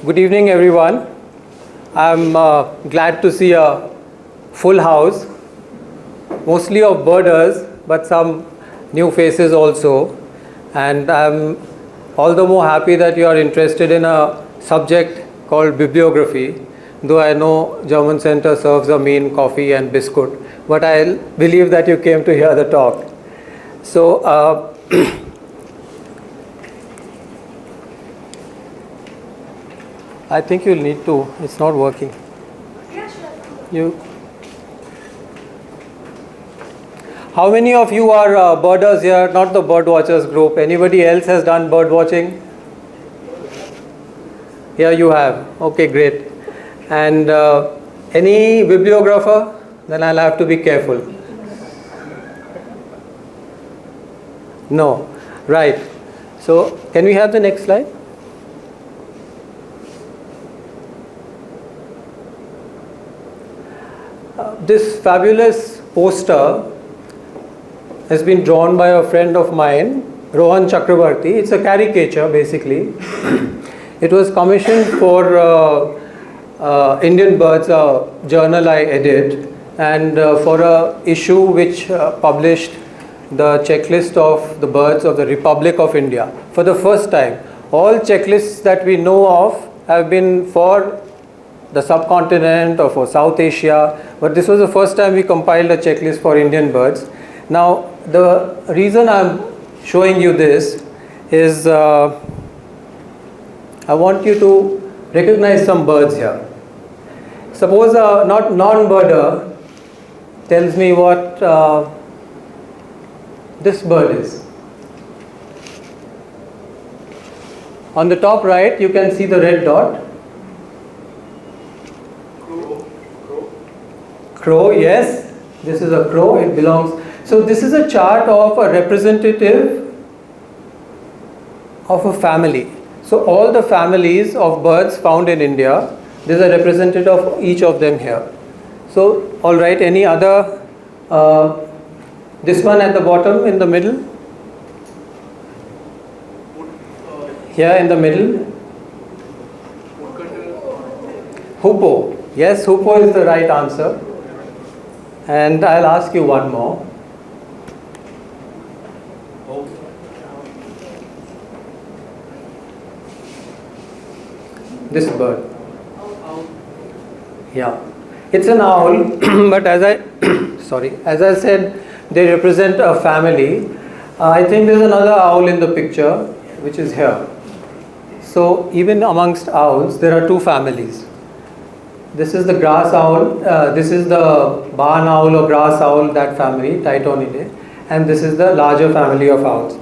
Good evening, everyone. I'm glad to see a full house, mostly of birders, but some new faces also. And I'm all the more happy that you are interested in a subject called bibliography, though I know German Center serves a mean coffee and biscuit, but I believe that you came to hear the talk. So, I think you'll need to, it's not working. You. How many of you are birders here? Not the bird watchers group. Anybody else has done bird watching? Here you have. Okay, great. And any bibliographer? Then I'll have to be careful. No. Right. So, can we have the next slide? This fabulous poster has been drawn by a friend of mine, Rohan Chakrabarti. It's a caricature basically. It was commissioned for Indian Birds, a journal I edit, and for a issue which published the checklist of the birds of the Republic of India. For the first time, all checklists that we know of have been for the subcontinent or for South Asia, but this was the first time we compiled a checklist for Indian birds. Now, the reason I'm showing you this is I want you to recognize some birds here. Suppose a non-birder tells me what this bird is. On the top right, you can see the red dot. Crow, yes, this is a crow, it belongs. So this is a chart of a representative of a family. So all the families of birds found in India, there's a representative of each of them here. So, all right, any other, this one at the bottom in the middle? Here in the middle? Hoopoe, yes, hoopoe is the right answer. And I'll ask you one more. This bird. Yeah, it's an owl, but as I said, they represent a family. I think there's another owl in the picture, which is here. So even amongst owls, there are two families. This is the grass owl, this is the barn owl or grass owl, that family, Tytonidae, and this is the larger family of owls.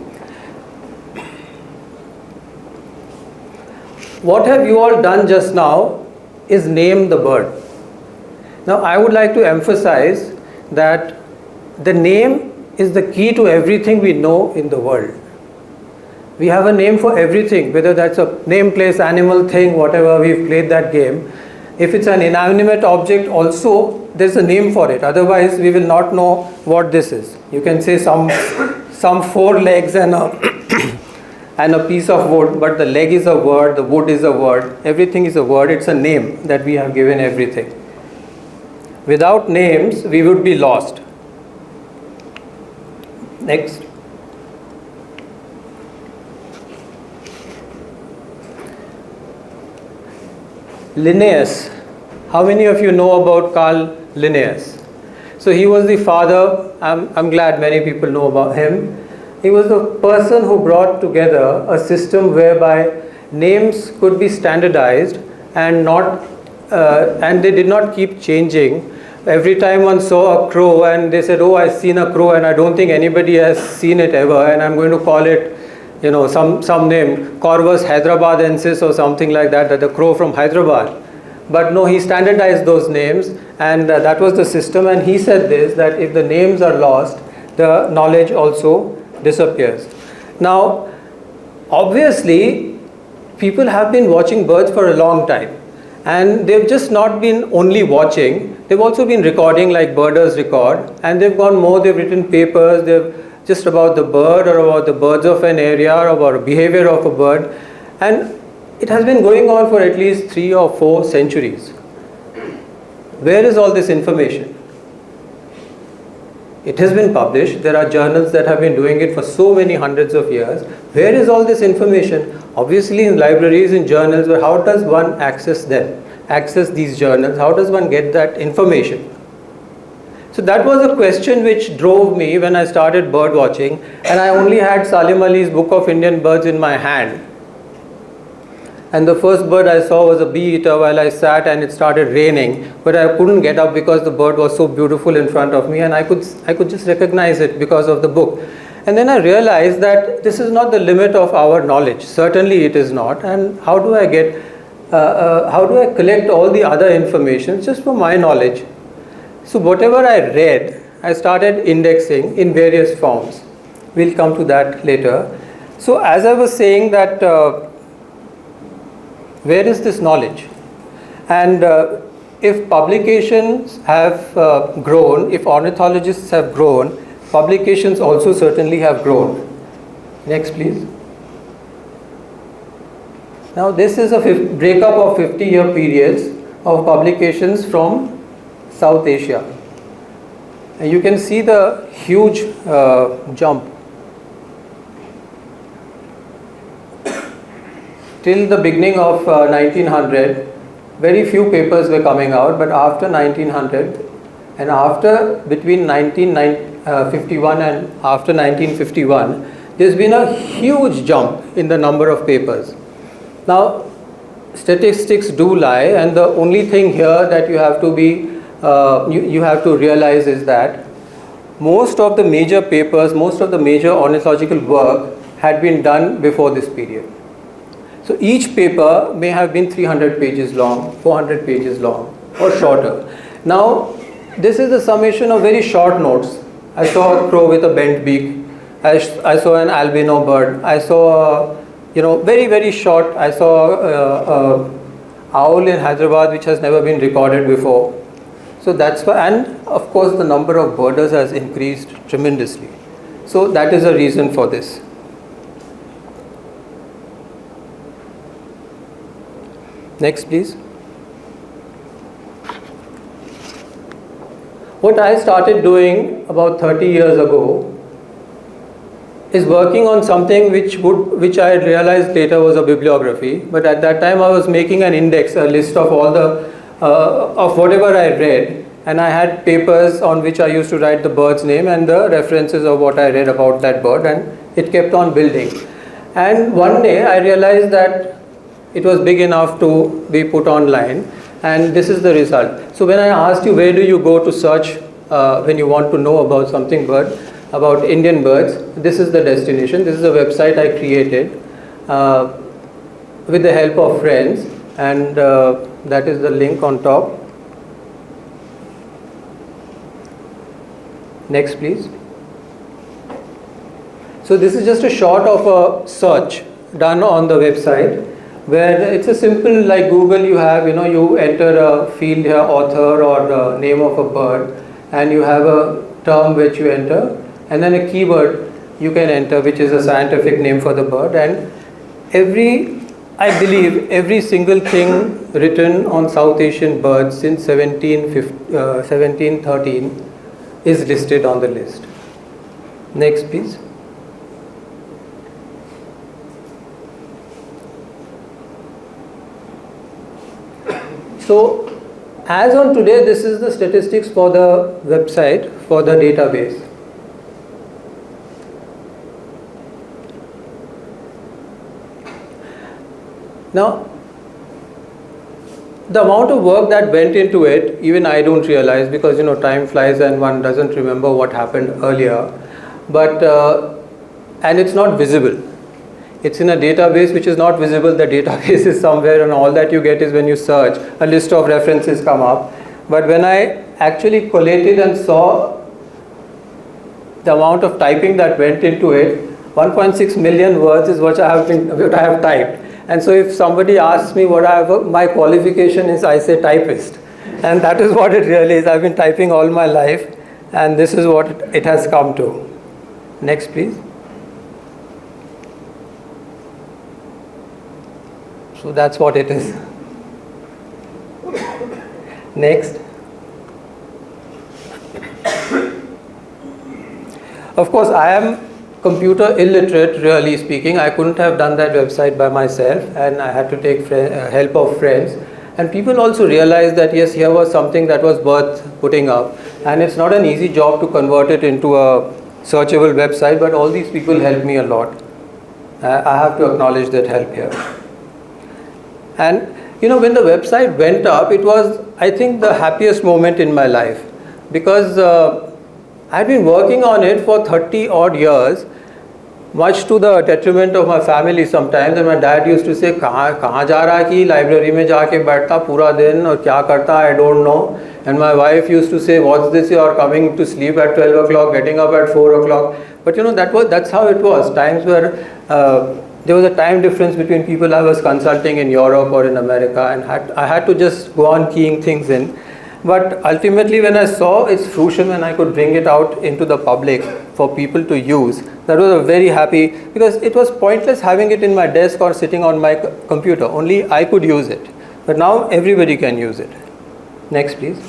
What have you all done just now is name the bird. Now I would like to emphasize that the name is the key to everything we know in the world. We have a name for everything, whether that's a name, place, animal, thing, whatever, we've played that game. If it's an inanimate object also, there's a name for it. Otherwise, we will not know what this is. You can say some four legs and a piece of wood, but the leg is a word, the wood is a word, everything is a word. It's a name that we have given everything. Without names, we would be lost. Next. Linnaeus. How many of you know about Carl Linnaeus? So he was the father, I'm glad many people know about him. He was the person who brought together a system whereby names could be standardized and and they did not keep changing. Every time one saw a crow and they said, oh, I've seen a crow and I don't think anybody has seen it ever, and I'm going to call it, some name, Corvus Hyderabadiensis or something like that, the crow from Hyderabad. But no, he standardized those names, and that was the system. And he said this, that if the names are lost, the knowledge also disappears. Now, obviously, people have been watching birds for a long time, and they've just not been only watching, they've also been recording like birders record, and they've gone more, they've written papers, they've just about the bird or about the birds of an area or about behavior of a bird. And it has been going on for at least 3 or 4 centuries. Where is all this information? It has been published. There are journals that have been doing it for so many hundreds of years. Where is all this information? Obviously in libraries, in journals, but how does one access them? Access these journals? How does one get that information? So that was a question which drove me when I started bird watching, and I only had Salim Ali's Book of Indian Birds in my hand. And the first bird I saw was a bee eater while I sat, and it started raining, but I couldn't get up because the bird was so beautiful in front of me, and I could just recognize it because of the book. And then I realized that this is not the limit of our knowledge. Certainly it is not. And how do I collect all the other information just for my knowledge? So whatever I read, I started indexing in various forms. We'll come to that later. So as I was saying that, where is this knowledge? And if publications have grown, if ornithologists have grown, publications also certainly have grown. Next, please. Now, this is a breakup of 50-year periods of publications from South Asia. And you can see the huge jump. Till the beginning of 1900, very few papers were coming out, but after 1900 and after between 1951 and after 1951, there's been a huge jump in the number of papers. Now, statistics do lie, and the only thing here that you have to be you have to realize is that most of the major papers, most of the major ornithological work had been done before this period. So each paper may have been 300 pages long, 400 pages long, or shorter. Now, this is the summation of very short notes. I saw a crow with a bent beak. I saw an albino bird. I saw, very, very short. I saw an owl in Hyderabad which has never been recorded before. So that's why, and of course the number of birders has increased tremendously. So that is a reason for this. Next, please. What I started doing about 30 years ago is working on something which I realized later was a bibliography. But at that time I was making an index, a list of all the of whatever I read, and I had papers on which I used to write the bird's name and the references of what I read about that bird, and it kept on building. And one day I realized that it was big enough to be put online, and this is the result. So when I asked you where do you go to search when you want to know about something about Indian birds, this is the destination. This is a website I created with the help of friends, and that is the link on top. Next, please. So this is just a shot of a search done on the website, where it's a simple, like Google, you have, you enter a field here, author or the name of a bird, and you have a term which you enter, and then a keyword you can enter, which is a scientific name for the bird. And I believe every single thing written on South Asian birds since 1713 is listed on the list. Next, please. So, as on today, this is the statistics for the website, for the database. Now, the amount of work that went into it, even I don't realize, because time flies and one doesn't remember what happened earlier. But and it's not visible. It's in a database which is not visible. The database is somewhere, and all that you get is when you search, a list of references come up. But when I actually collated and saw the amount of typing that went into it, 1.6 million words is what I have typed. And so if somebody asks me what my qualification is, I say typist. And that is what it really is. I've been typing all my life, and this is what it has come to. Next, please. So that's what it is. Next. Of course, I am computer illiterate, really speaking. I couldn't have done that website by myself, and I had to take help of friends. And people also realized that yes, here was something that was worth putting up. And it's not an easy job to convert it into a searchable website, but all these people helped me a lot. I have to acknowledge that help here. And you know, when the website went up, it was, I think, the happiest moment in my life, because I'd been working on it for 30 odd years, much to the detriment of my family sometimes. And my dad used to say, कहाँ जा रहा है कि library में जाके बैठता पूरा दिन और क्या करता, I don't know. And my wife used to say, what's this, you are coming to sleep at 12 o'clock, getting up at 4 o'clock. But you know, that's how it was. Times where there was a time difference between people I was consulting in Europe or in America, and I had to just go on keying things in. But ultimately, when I saw its fruition, when I could bring it out into the public for people to use, that was a very happy, because it was pointless having it in my desk or sitting on my computer. Only I could use it. But now everybody can use it. Next, please.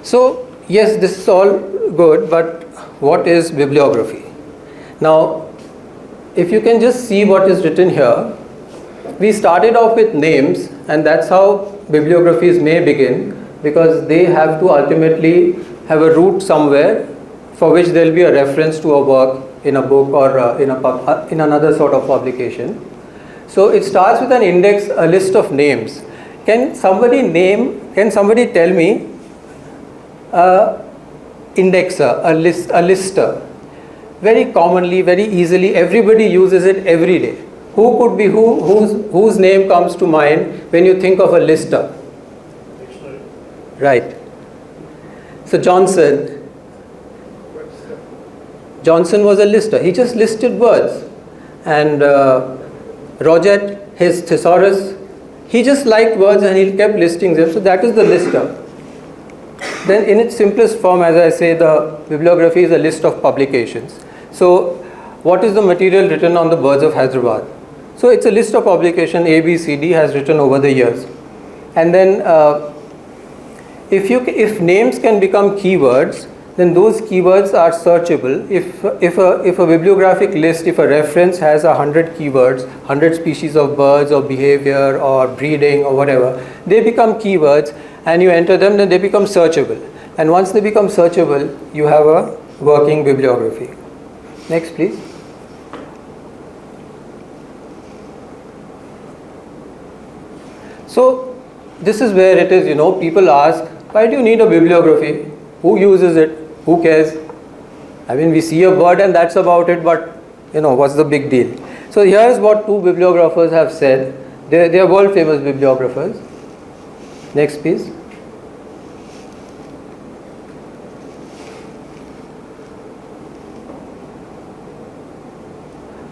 So, yes, this is all good, but what is bibliography? Now, if you can just see what is written here, we started off with names, and that's how bibliographies may begin, because they have to ultimately have a root somewhere for which there will be a reference to a work in a book or in another sort of publication. So it starts with an index, a list of names. Can somebody tell me indexer, a lister? Very commonly, very easily, everybody uses it every day. Who could be whose name comes to mind when you think of a lister? Dictionary. Right. So Johnson was a lister. He just listed words. And Roget, his thesaurus, he just liked words and he kept listing them. So that is the lister. Then in its simplest form, as I say, the bibliography is a list of publications. So what is the material written on the birds of Hyderabad? So it's a list of publication A, B, C, D has written over the years. And then if names can become keywords, then those keywords are searchable. If a bibliographic list, if a reference has 100 keywords, 100 species of birds or behavior or breeding or whatever, they become keywords, and you enter them, then they become searchable. And once they become searchable, you have a working bibliography. Next, please. So this is where it is, people ask, why do you need a bibliography? Who uses it? Who cares? I mean, we see a bird and that's about it, but what's the big deal? So here's what two bibliographers have said. They are world famous bibliographers. Next, please.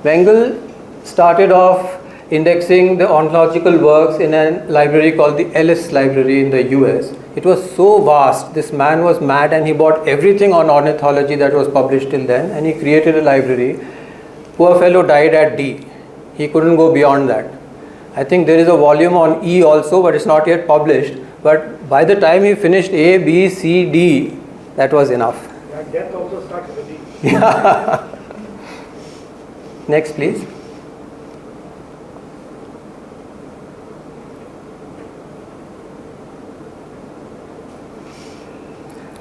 Bengel started off indexing the ontological works in a library called the Ellis Library in the US. It was so vast. This man was mad and he bought everything on ornithology that was published till then, and he created a library. Poor fellow died at D. He couldn't go beyond that. I think there is a volume on E also, but it's not yet published. But by the time he finished A, B, C, D, that was enough. Yeah, death also starts with a D. Yeah. Next, please.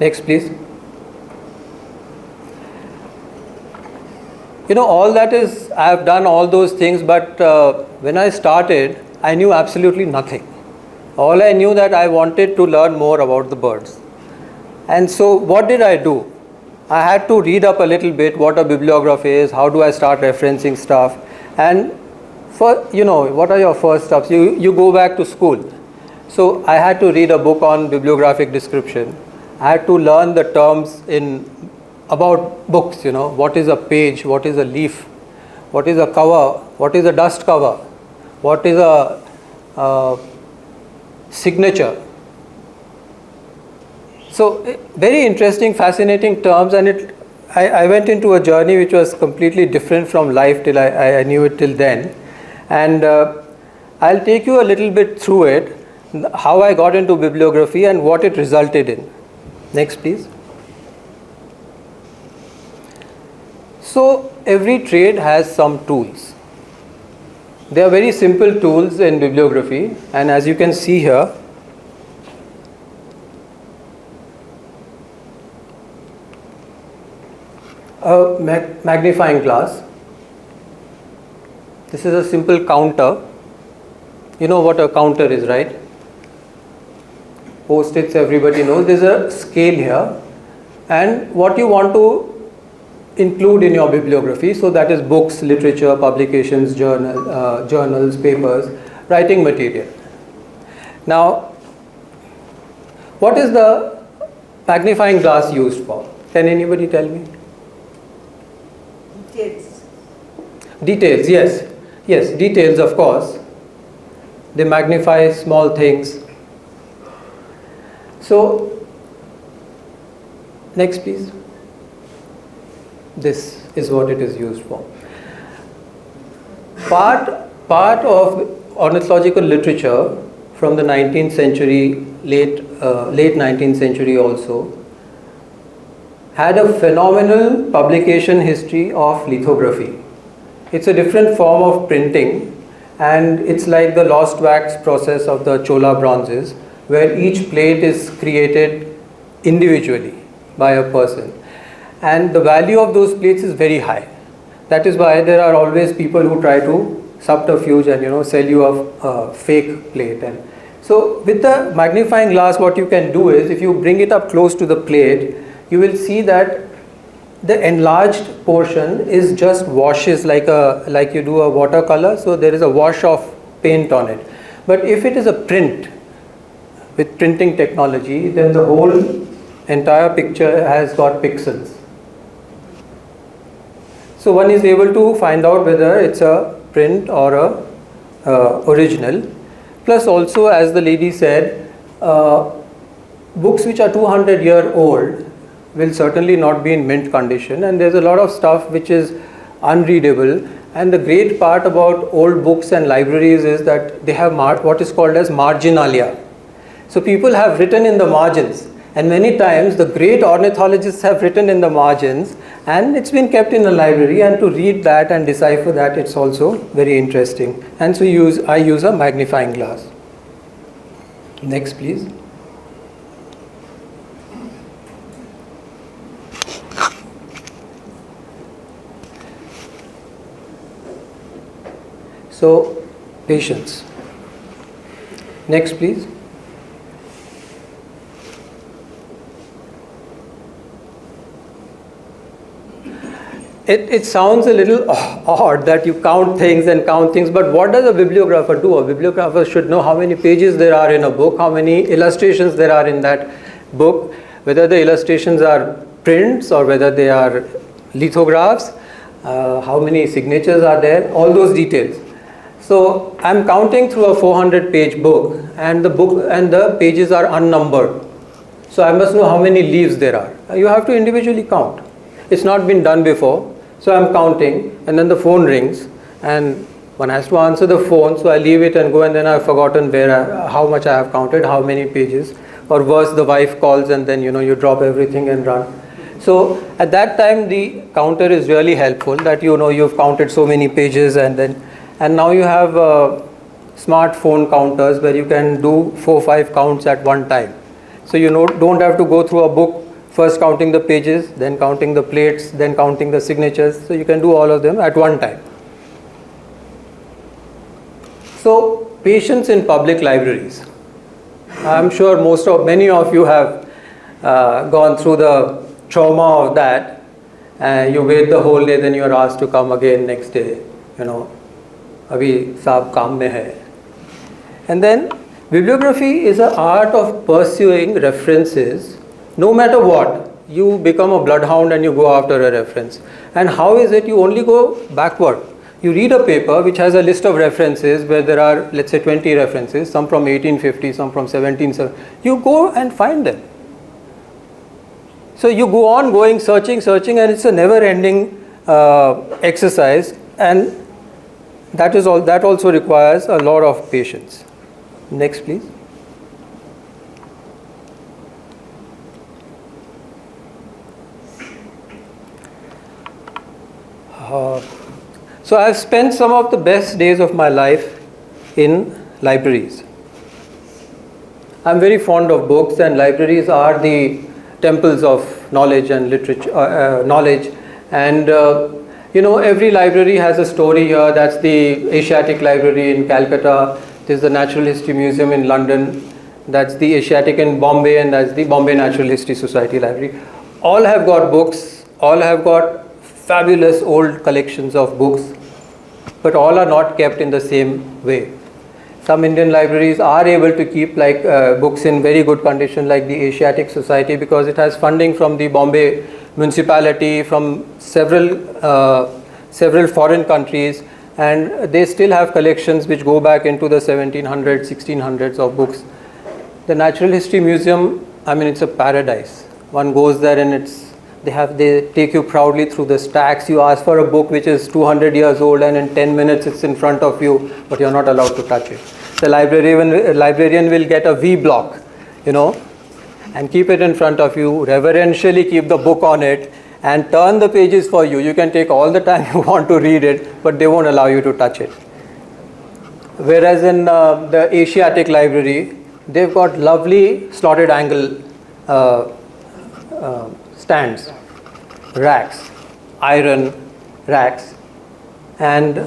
Next, please. All that is, I have done all those things, but when I started, I knew absolutely nothing. All I knew that I wanted to learn more about the birds. And so what did I do? I had to read up a little bit what a bibliography is, how do I start referencing stuff, and what are your first steps? You go back to school. So I had to read a book on bibliographic description. I had to learn the terms about books, what is a page, what is a leaf, what is a cover, what is a dust cover, what is a signature. So very interesting, fascinating terms, and I went into a journey which was completely different from life till I knew it till then. And I'll take you a little bit through it, how I got into bibliography and what it resulted in. Next, please. So every trade has some tools. They are very simple tools in bibliography, and as you can see here, a magnifying glass. This is a simple counter. You know what a counter is, right? Post-its, everybody knows. There's a scale here, and what you want to include in your bibliography, so that is books, literature, publications, journals, papers, writing material. Now, what is the magnifying glass used for? Can anybody tell me? Details. Details, yes. Yes, details, of course. They magnify small things. So, next please. This is what it is used for. Part of ornithological literature from the 19th century, late 19th century also, had a phenomenal publication history of lithography. It's a different form of printing, and it's like the lost wax process of the Chola bronzes, where each plate is created individually by a person. And the value of those plates is very high. That is why there are always people who try to subterfuge and sell you a fake plate. And so with the magnifying glass, what you can do is, if you bring it up close to the plate, you will see that the enlarged portion is just washes like you do a watercolor. So there is a wash of paint on it. But if it is a print with printing technology, then the whole entire picture has got pixels. So one is able to find out whether it's a print or a original. Plus also, as the lady said, books which are 200-year old will certainly not be in mint condition, and there's a lot of stuff which is unreadable. And the great part about old books and libraries is that they have what is called as marginalia. So people have written in the margins, and many times the great ornithologists have written in the margins, and it's been kept in the library, and to read that and decipher that, it's also very interesting. And so I use a magnifying glass. Next please. So, patience. Next please. It sounds a little odd that you count things, but what does a bibliographer do? A bibliographer should know how many pages there are in a book, how many illustrations there are in that book, whether the illustrations are prints or whether they are lithographs, how many signatures are there, all those details. So I'm counting through a 400-page book, and the pages are unnumbered. So I must know how many leaves there are. You have to individually count. It's not been done before. So I'm counting, and then the phone rings, and one has to answer the phone. So I leave it and go, and then I've forgotten how much I have counted, how many pages. Or worse, the wife calls, and then you drop everything and run. So at that time, the counter is really helpful. That you've counted so many pages, and now you have smartphone counters where you can do 4-5 counts at one time. So don't have to go through a book, first counting the pages, then counting the plates, then counting the signatures. So you can do all of them at one time. So patience in public libraries. I'm sure many of you have gone through the trauma of that. You wait the whole day, then you are asked to come again next day. Abhi saab kaam mein hai. And then bibliography is an art of pursuing references. No matter what, you become a bloodhound and you go after a reference. And how is it? You only go backward. You read a paper which has a list of references where there are, let's say, 20 references, some from 1850, some from 1770. You go and find them. So you go on going, searching, and it's a never-ending exercise, and that also requires a lot of patience. Next, please. So I've spent some of the best days of my life in libraries. I'm very fond of books, and libraries are the temples of knowledge and literature, knowledge. And every library has a story here. That's the Asiatic Library in Calcutta. There's the Natural History Museum in London. That's the Asiatic in Bombay, and that's the Bombay Natural History Society Library. All have got books. All have got fabulous old collections of books, but all are not kept in the same way. Some Indian libraries are able to keep books in very good condition, like the Asiatic Society, because it has funding from the Bombay municipality, from several foreign countries, and they still have collections which go back into the 1700s, 1600s of books. The Natural History Museum, it's a paradise. One goes there and they take you proudly through the stacks. You ask for a book which is 200 years old, and in 10 minutes it's in front of you, but you're not allowed to touch it. The librarian will get a V block, and keep it in front of you, reverentially keep the book on it, and turn the pages for you. You can take all the time you want to read it, but they won't allow you to touch it. Whereas in the Asiatic Library, they've got lovely slotted angle stands, racks, iron racks, and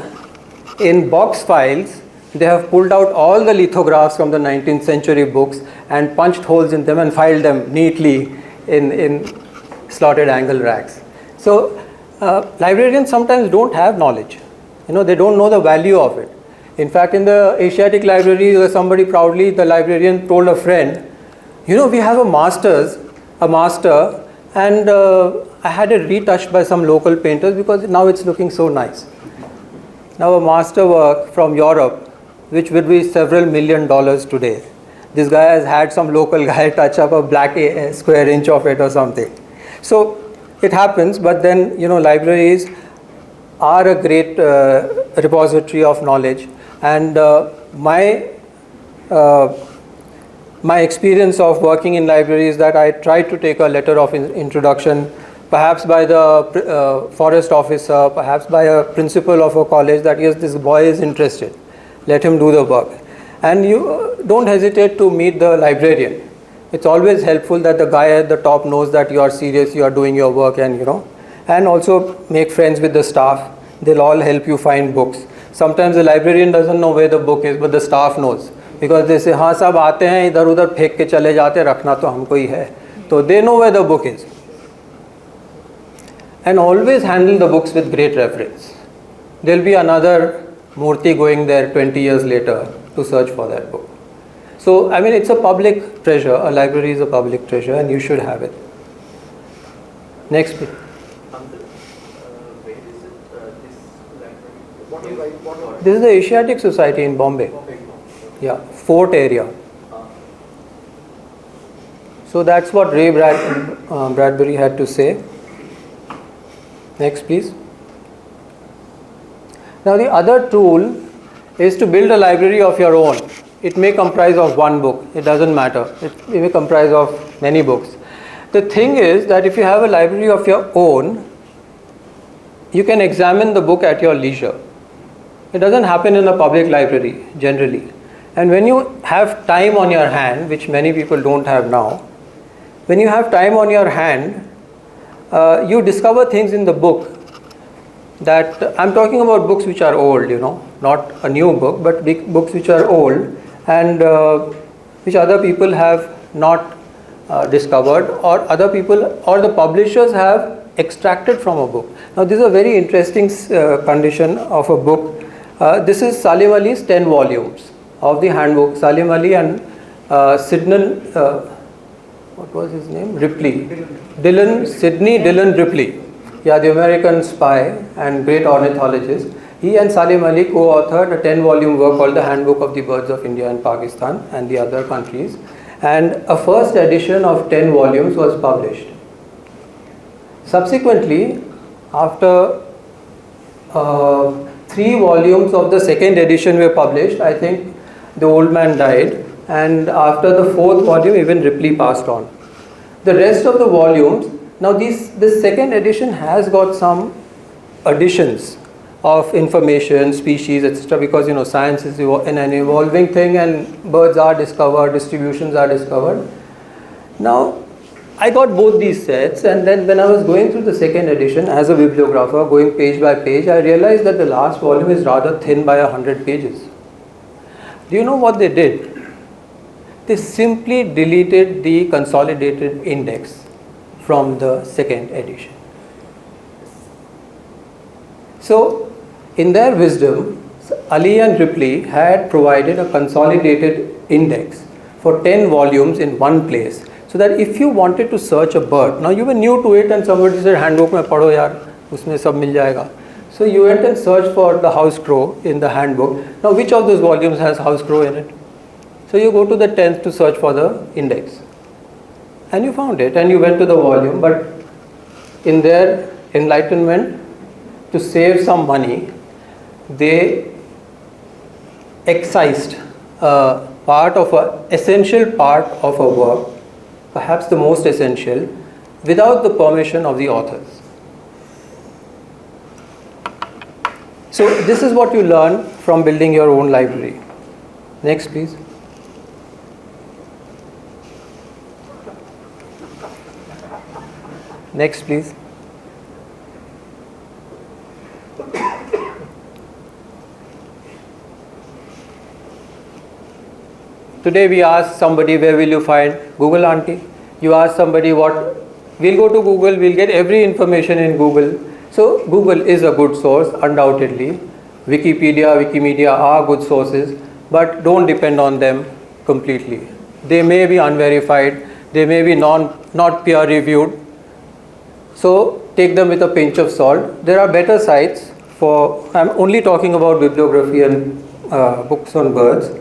in box files they have pulled out all the lithographs from the 19th century books and punched holes in them and filed them neatly in slotted angle racks. So librarians sometimes don't have knowledge. They don't know the value of it. In fact, in the Asiatic Library, the librarian told a friend, we have a master, and I had it retouched by some local painters because now it's looking so nice. Now a master work from Europe, which would be several $1 million today. This guy has had some local guy touch up a black square inch of it or something. So it happens, but then libraries are a great repository of knowledge, and my experience of working in libraries, that I tried to take a letter of introduction, perhaps by the forest officer, perhaps by a principal of a college, that yes, this boy is interested, let him do the work. And you don't hesitate to meet the librarian. It's always helpful that the guy at the top knows that you are serious, you are doing your work, and also make friends with the staff. They'll all help you find books. Sometimes the librarian doesn't know where the book is, but the staff knows. Because they say, हाँ सब आते हैं इधर उधर फेंक के चले जाते, रखना तो हमको ही है. So they know where the book is. And always handle the books with great reverence. There'll be another Murthy going there 20 years later to search for that book. So it's a public treasure. A library is a public treasure, and you should have it. Next, please. Where is it, this library? This is the Asiatic Society in Bombay. Yeah, Fort area. So that's what Ray Bradbury had to say. Next, please. Now the other tool is to build a library of your own. It may comprise of one book. It doesn't matter. It may comprise of many books. The thing is that if you have a library of your own, you can examine the book at your leisure. It doesn't happen in a public library generally. And when you have time on your hand, which many people don't have now, when you have time on your hand, you discover things in the book that, I'm talking about books which are old, not a new book, but books which are old and which other people have not discovered, or other people or the publishers have extracted from a book. Now this is a very interesting condition of a book. This is Salim Ali's 10 volumes of the handbook. Salim Ali and what was his name? Sidney Dillon Ripley. Yeah, the American spy and great ornithologist. He and Salim Ali co-authored a 10-volume work called The Handbook of the Birds of India and Pakistan and the other countries. And a first edition of 10 volumes was published. Subsequently, after 3 volumes of the second edition were published, I think the old man died, and after the 4th volume, even Ripley passed on. The rest of the volumes, now this second edition has got some additions of information, species, etc., because science is an evolving thing, and birds are discovered, distributions are discovered. Now, I got both these sets, and then when I was going through the second edition as a bibliographer, going page by page, I realized that the last volume is rather thin by 100 pages. Do you know what they did? They simply deleted the consolidated index from the second edition. So, in their wisdom, Ali and Ripley had provided a consolidated index for 10 volumes in one place, so that if you wanted to search a bird, now you were new to it and somebody said, handbook mein padho yaar, usme sab mil jayega. So you went and searched for the house crow in the handbook. Now which of those volumes has house crow in it? So you go to the 10th to search for the index. And you found it and you went to the volume, but in their enlightenment, to save some money, they excised essential part of a work, perhaps the most essential, without the permission of the authors. So this is what you learn from building your own library. Next, please. Next, please. Today we ask somebody, where will you find Google auntie? You ask somebody what, we'll go to Google, we'll get every information in Google. So Google is a good source, undoubtedly. Wikipedia, Wikimedia are good sources, but don't depend on them completely. They may be unverified, they may be not peer reviewed. So take them with a pinch of salt. There are better sites for, I'm only talking about bibliography and books on birds.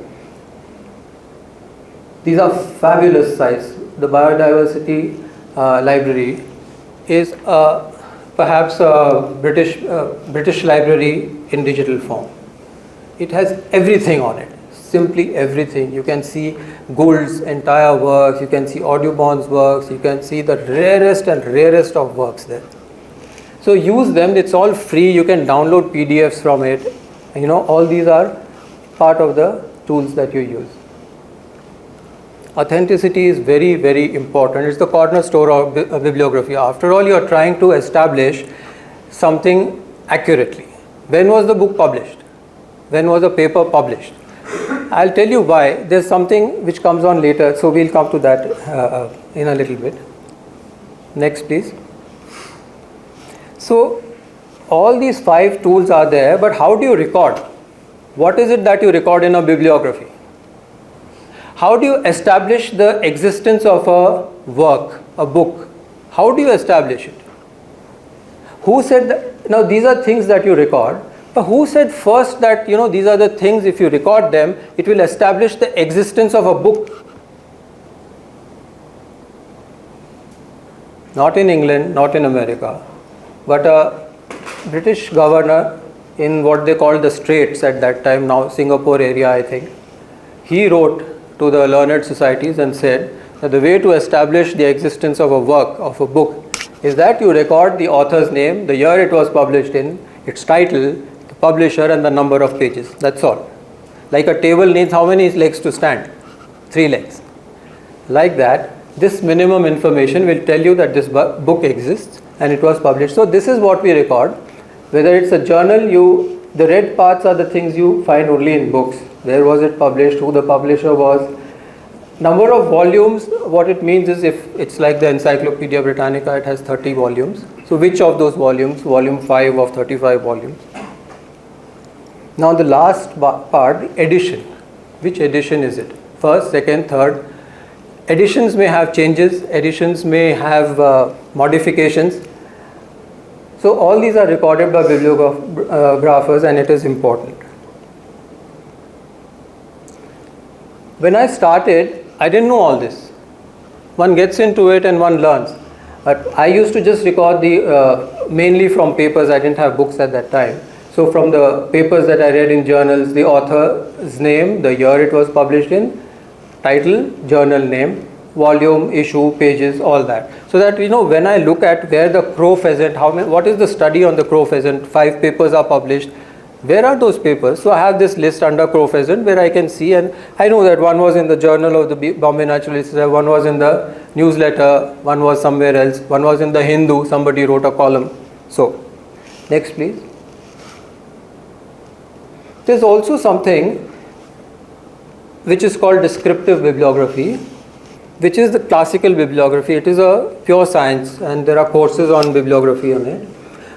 These are fabulous sites. The Biodiversity Library is perhaps a British library in digital form. It has everything on it, simply everything. You can see Gould's entire works, you can see Audubon's works, you can see the rarest and rarest of works there. So use them, it's all free, you can download PDFs from it. All these are part of the tools that you use. Authenticity is very, very important. It's the cornerstone of bibliography. After all, you are trying to establish something accurately. When was the book published? When was the paper published? I'll tell you why. There's something which comes on later, so we'll come to that in a little bit. Next, please. So, all these 5 tools are there, but how do you record? What is it that you record in a bibliography? How do you establish the existence of a work, a book? How do you establish it? Who said that? Now these are things that you record, but who said first that these are the things, if you record them, it will establish the existence of a book? Not in England, not in America, but a British governor in what they called the Straits at that time, now Singapore area I think, he wrote to the learned societies and said that the way to establish the existence of a work, of a book, is that you record the author's name, the year it was published in, its title, the publisher and the number of pages. That's all. Like a table needs how many legs to stand? 3 legs. Like that, this minimum information will tell you that this book exists and it was published. So this is what we record. Whether it's a journal, the red parts are the things you find only in books. Where was it published, who the publisher was. Number of volumes, what it means is if it's like the Encyclopedia Britannica, it has 30 volumes. So which of those volumes? Volume 5 of 35 volumes. Now the last part, edition. Which edition is it? First, second, third. Editions may have changes, editions may have modifications. So all these are recorded by bibliographers and it is important. When I started, I didn't know all this. One gets into it and one learns. But I used to just record the mainly from papers. I didn't have books at that time. So from the papers that I read in journals, the author's name, the year it was published in, title, journal name, volume, issue, pages, all that. So that when I look at where the crow pheasant, what is the study on the crow pheasant? 5 papers are published. Where are those papers? So I have this list under crow pheasant where I can see, and I know that one was in the Journal of the Bombay Naturalist, one was in the newsletter, one was somewhere else, one was in the Hindu, somebody wrote a column. So, next please. There's also something which is called descriptive bibliography, which is the classical bibliography. It is a pure science, and there are courses on bibliography on it,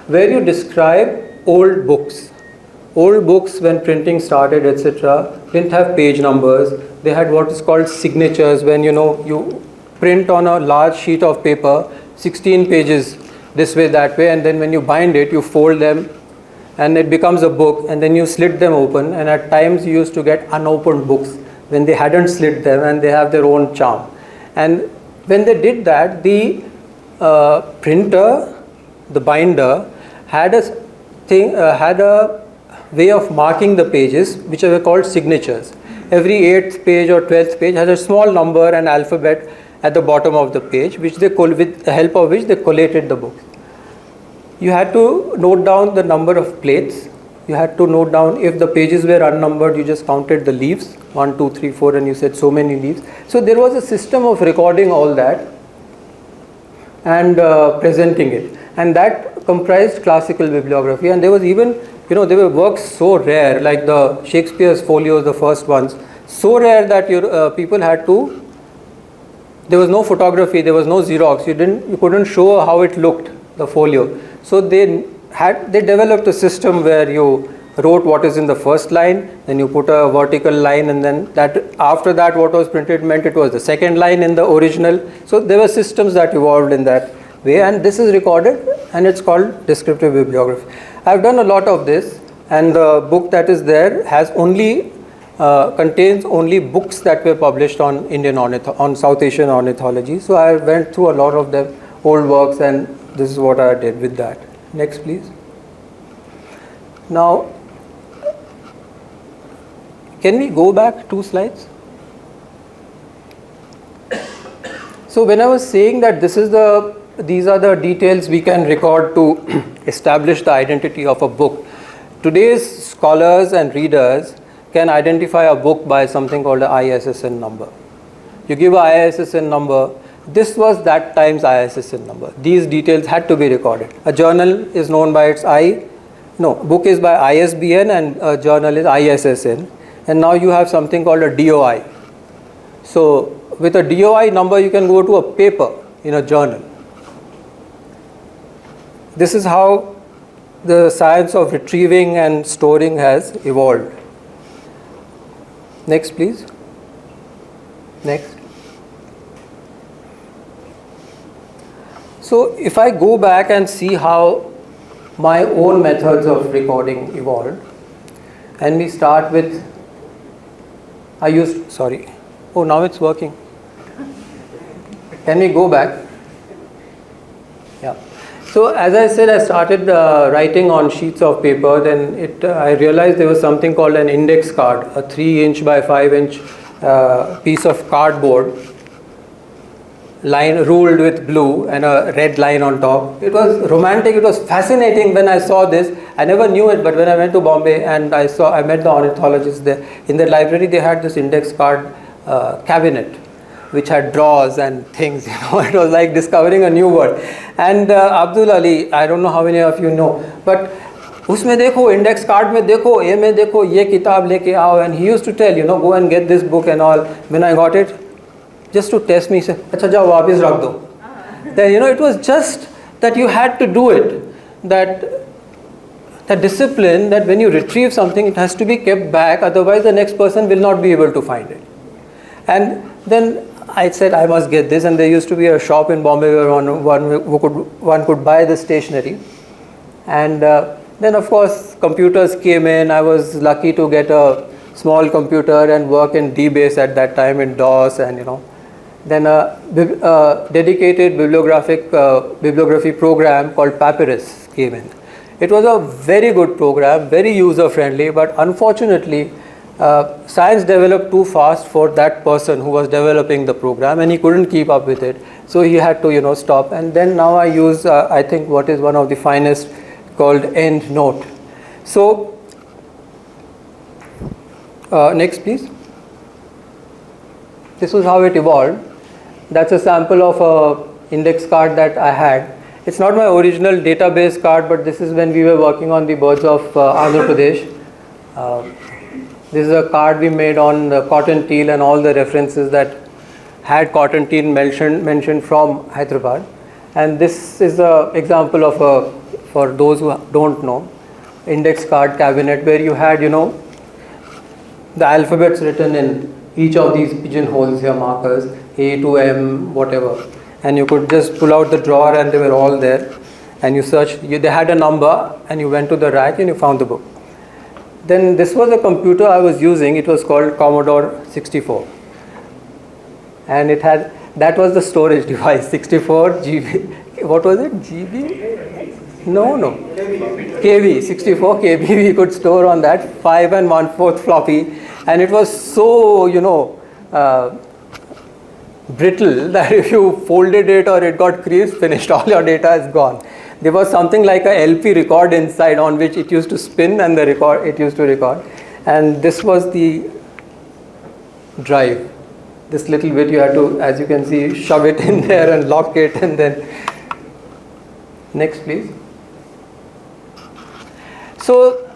where you describe old books. Old books, when printing started, etc., didn't have page numbers. They had what is called signatures. When you print on a large sheet of paper, 16 pages this way, that way, and then when you bind it, you fold them, and it becomes a book, and then you slit them open. And at times you used to get unopened books when they hadn't slit them, and they have their own charm. And when they did that, the printer, the binder, had a way of marking the pages, which are called signatures. Every 8th page or 12th page has a small number and alphabet at the bottom of the page, which with the help of which they collated the book. You had to note down the number of plates. You had to note down, if the pages were unnumbered, you just counted the leaves, 1, 2, 3, 4, and you said so many leaves. So there was a system of recording all that and presenting it, and that comprised classical bibliography. And there was even there were works so rare, like the Shakespeare's folios, the first ones, so rare that people had to. There was no photography, there was no Xerox. You couldn't show how it looked, the folio. So they developed a system where you wrote what is in the first line, then you put a vertical line, and then after that what was printed meant it was the second line in the original. So there were systems that evolved in that way, and this is recorded, and it's called descriptive bibliography. I've done a lot of this, and the book that is there has contains only books that were published on on South Asian ornithology. So I went through a lot of them, old works, and this is what I did with that. Next please. Now, can we go back 2 slides? So when I was saying that these are the details we can record to establish the identity of a book. Today's scholars and readers can identify a book by something called an ISSN number. You give a ISSN number. This was that time's ISSN number. These details had to be recorded. A journal is known by its book is by ISBN, and a journal is ISSN. And now you have something called a DOI. So with a DOI number, you can go to a paper in a journal. This is how the science of retrieving and storing has evolved. Next please. Next. So if I go back and see how my own methods of recording evolved, and we start with, now it's working. Can we go back? Yeah. So as I said, I started writing on sheets of paper. Then I realized there was something called an index card, a 3-inch by 5-inch piece of cardboard, line ruled with blue and a red line on top. It was romantic. It was fascinating when I saw this. I never knew it, but when I went to Bombay and I met the ornithologists there. In the library, they had this index card cabinet, which had drawers and things. It was like discovering a new world. And Abdul Ali, I don't know how many of you know, but उसमें देखो index card में देखो ये में देखो ये किताब लेके आओ, and he used to tell go and get this book and all. When I got it, just to test me, he said अच्छा जाओ वापस रख दो. Then it was just that you had to do it, that discipline, that when you retrieve something it has to be kept back, otherwise the next person will not be able to find it. And then I said I must get this, and there used to be a shop in Bombay where one could buy the stationery. And then of course computers came in. I was lucky to get a small computer and work in DBase at that time, in DOS, and Then a dedicated bibliography program called Papyrus came in. It was a very good program, very user friendly, but unfortunately science developed too fast for that person who was developing the program, and he couldn't keep up with it, so he had to stop. And then now I use I think what is one of the finest, called EndNote. So next please. This was how it evolved. That's a sample of a index card that I had. It's not my original database card, but this is when we were working on the birds of Andhra Pradesh. This is a card we made on the cotton teal and all the references that had cotton teal mentioned from Hyderabad. And this is an example of for those who don't know, index card cabinet where you had, the alphabets written in each of these pigeonholes here, markers, A to M, whatever. And you could just pull out the drawer and they were all there. And you searched, they had a number and you went to the rack and you found the book. Then this was a computer I was using. It was called Commodore 64. And that was the storage device, 64 GB. What was it? GB? No. KB, 64 KB we could store on that, 5 1/4 floppy. And it was so, brittle that if you folded it or it got creased, finished, all your data is gone. There was something like a LP record inside on which it used to spin and it used to record. And this was the drive. This little bit you had to, as you can see, shove it in there and lock it, and then next please. So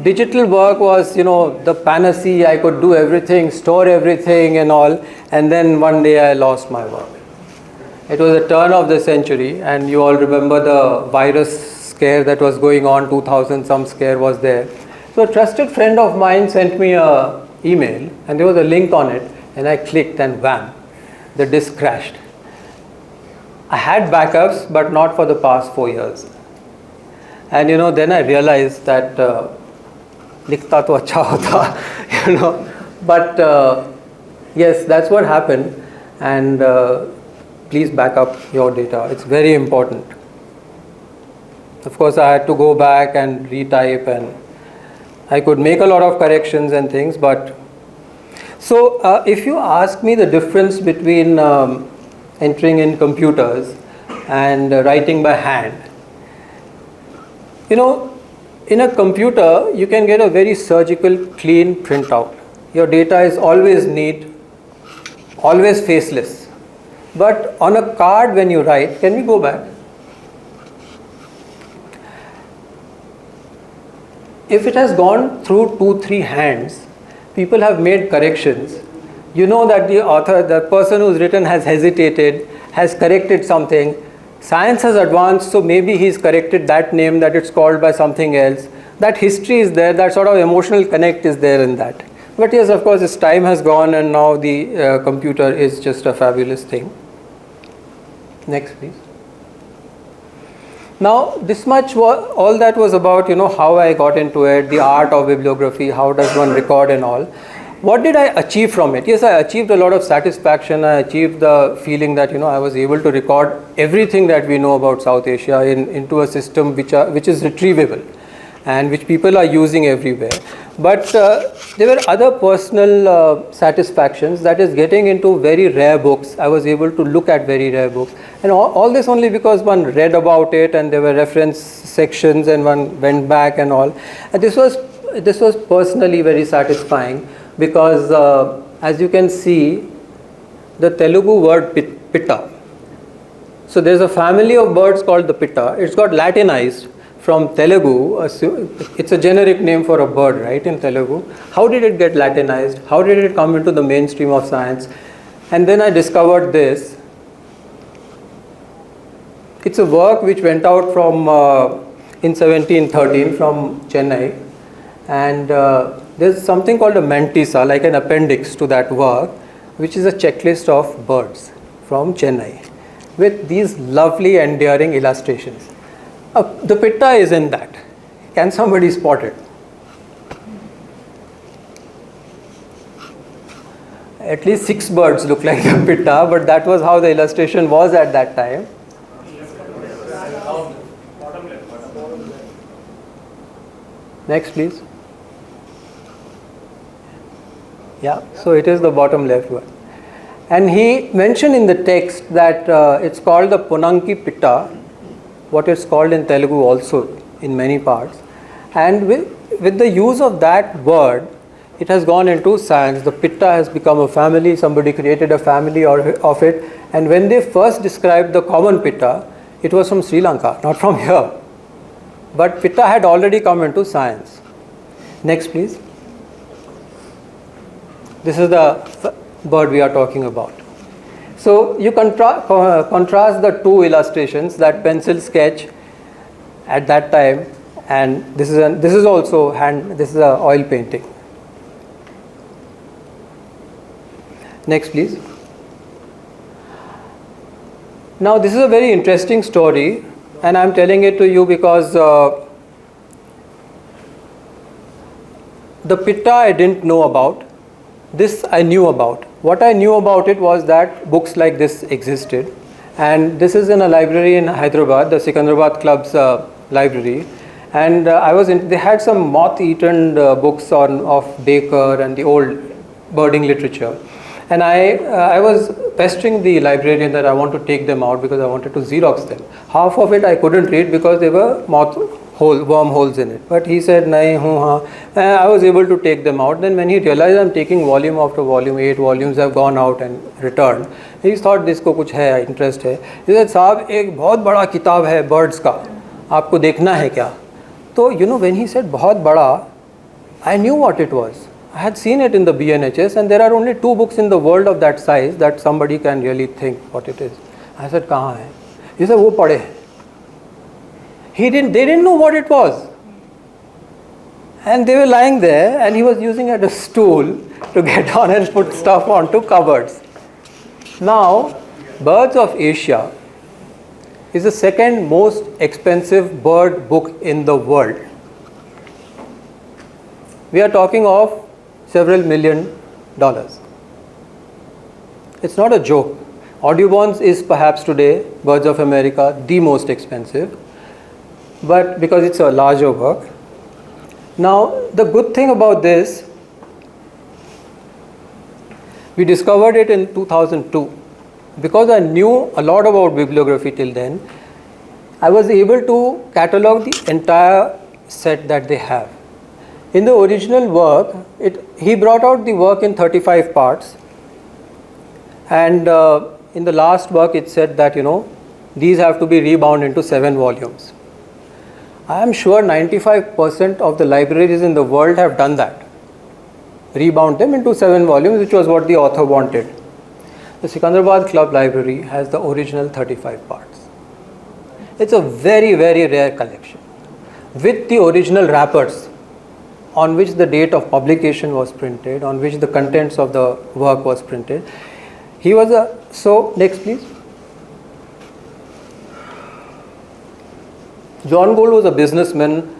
digital work was, the panacea. I could do everything, store everything and all, and then one day I lost my work. It was the turn of the century, and you all remember the virus scare that was going on, 2000 some scare was there. So a trusted friend of mine sent me a email, and there was a link on it, and I clicked and wham, the disk crashed. I had backups, but not for the past 4 years. And then I realized that likhta to acha hota, but yes, that's what happened. And please back up your data. It's very important. Of course, I had to go back and retype, and I could make a lot of corrections and things. But so if you ask me the difference between entering in computers and writing by hand, in a computer you can get a very surgical, clean printout. Your data is always neat, always faceless. But on a card when you write, can we go back? If it has gone through 2-3 hands, people have made corrections. You know that the author, the person who's written has hesitated, has corrected something. Science has advanced, so maybe he's corrected that name, that it's called by something else. That history is there, that sort of emotional connect is there in that. But yes, of course, as time has gone and now the computer is just a fabulous thing. Next, please. Now, this much, all that was about, how I got into it, the art of bibliography, how does one record and all. What did I achieve from it? Yes, I achieved a lot of satisfaction. I achieved the feeling that, I was able to record everything that we know about South Asia into a system which is retrievable and which people are using everywhere. But there were other personal satisfactions, that is getting into very rare books. I was able to look at very rare books. And all this only because one read about it and there were reference sections and one went back and all. And this was personally very satisfying because as you can see, the Telugu word pitta. So there's a family of birds called the pitta. It's got Latinized from Telugu. It's a generic name for a bird, right, in Telugu. How did it get Latinized? How did it come into the mainstream of science? And then I discovered this. It's a work which went out from in 1713 from Chennai, and there's something called a mantissa, like an appendix to that work, which is a checklist of birds from Chennai with these lovely endearing illustrations. The pitta is in that. Can somebody spot it? At least 6 birds look like a pitta, but that was how the illustration was at that time. Next, please. Yeah, so it is the bottom left one. And he mentioned in the text that it's called the Punanki Pitta, what it's called in Telugu also in many parts. And with the use of that word, it has gone into science. The pitta has become a family, somebody created a family of it. And when they first described the common pitta, it was from Sri Lanka, not from here. But pitta had already come into science. Next, please. This is the bird we are talking about. So you contrast the two illustrations, that pencil sketch at that time, and this is also this is a oil painting. Next, please. Now this is a very interesting story, and I am telling it to you because the pitta I didn't know about. This I knew about. What I knew about it was that books like this existed, and this is in a library in Hyderabad, the Sikandrabad Club's library, and they had some moth-eaten books of Baker and the old birding literature, and I was pestering the librarian that I want to take them out because I wanted to Xerox them. Half of it I couldn't read because there were wormholes in it. But he said, nahi, I was able to take them out. Then when he realized I'm taking volume after volume, 8 volumes have gone out and returned, he thought this ko kuch hai, interest hai. He said, साहब एक बहुत बड़ा किताब है birds का, आपको देखना है क्या? So when he said बहुत बड़ा, I knew what it was. I had seen it in the BNHS, and there are only 2 books in the world of that size that somebody can really think what it is. I said, कहाँ है? He said, वो पड़े हैं. They didn't know what it was. And they were lying there, and he was using it as a stool to get on and put stuff onto cupboards. Now, Birds of Asia is the second most expensive bird book in the world. We are talking of several $1 million. It's not a joke. Audubon's is perhaps today, Birds of America, the most expensive, but because it's a larger work. Now, the good thing about this, we discovered it in 2002. Because I knew a lot about bibliography till then, I was able to catalogue the entire set that they have. In the original work, he brought out the work in 35 parts, and in the last work it said that these have to be rebound into 7 volumes. I am sure 95% of the libraries in the world have done that. Rebound them into 7 volumes, which was what the author wanted. The Sikandrabad Club Library has the original 35 parts. It's a very, very rare collection with the original wrappers on which the date of publication was printed, on which the contents of the work was printed. So next please. John Gould was a businessman,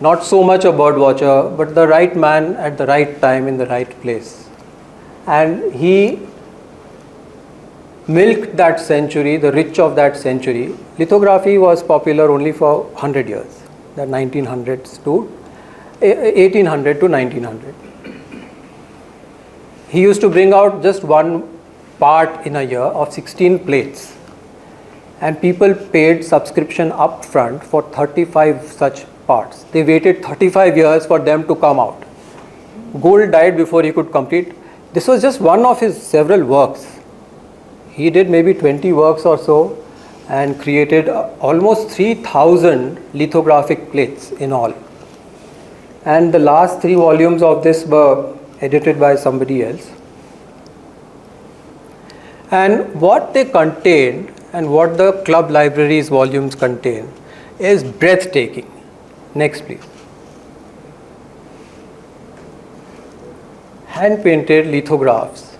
not so much a bird watcher, but the right man at the right time in the right place. And he milked that century, the rich of that century. Lithography was popular only for 100 years, the 1800 to 1900. He used to bring out just one part in a year of 16 plates. And people paid subscription up front for 35 such parts. They waited 35 years for them to come out. Gould died before he could complete. This was just one of his several works. He did maybe 20 works or so and created almost 3,000 lithographic plates in all. And the last 3 volumes of this were edited by somebody else. And what they contained and what the club library's volumes contain is breathtaking. Next please. Hand painted lithographs,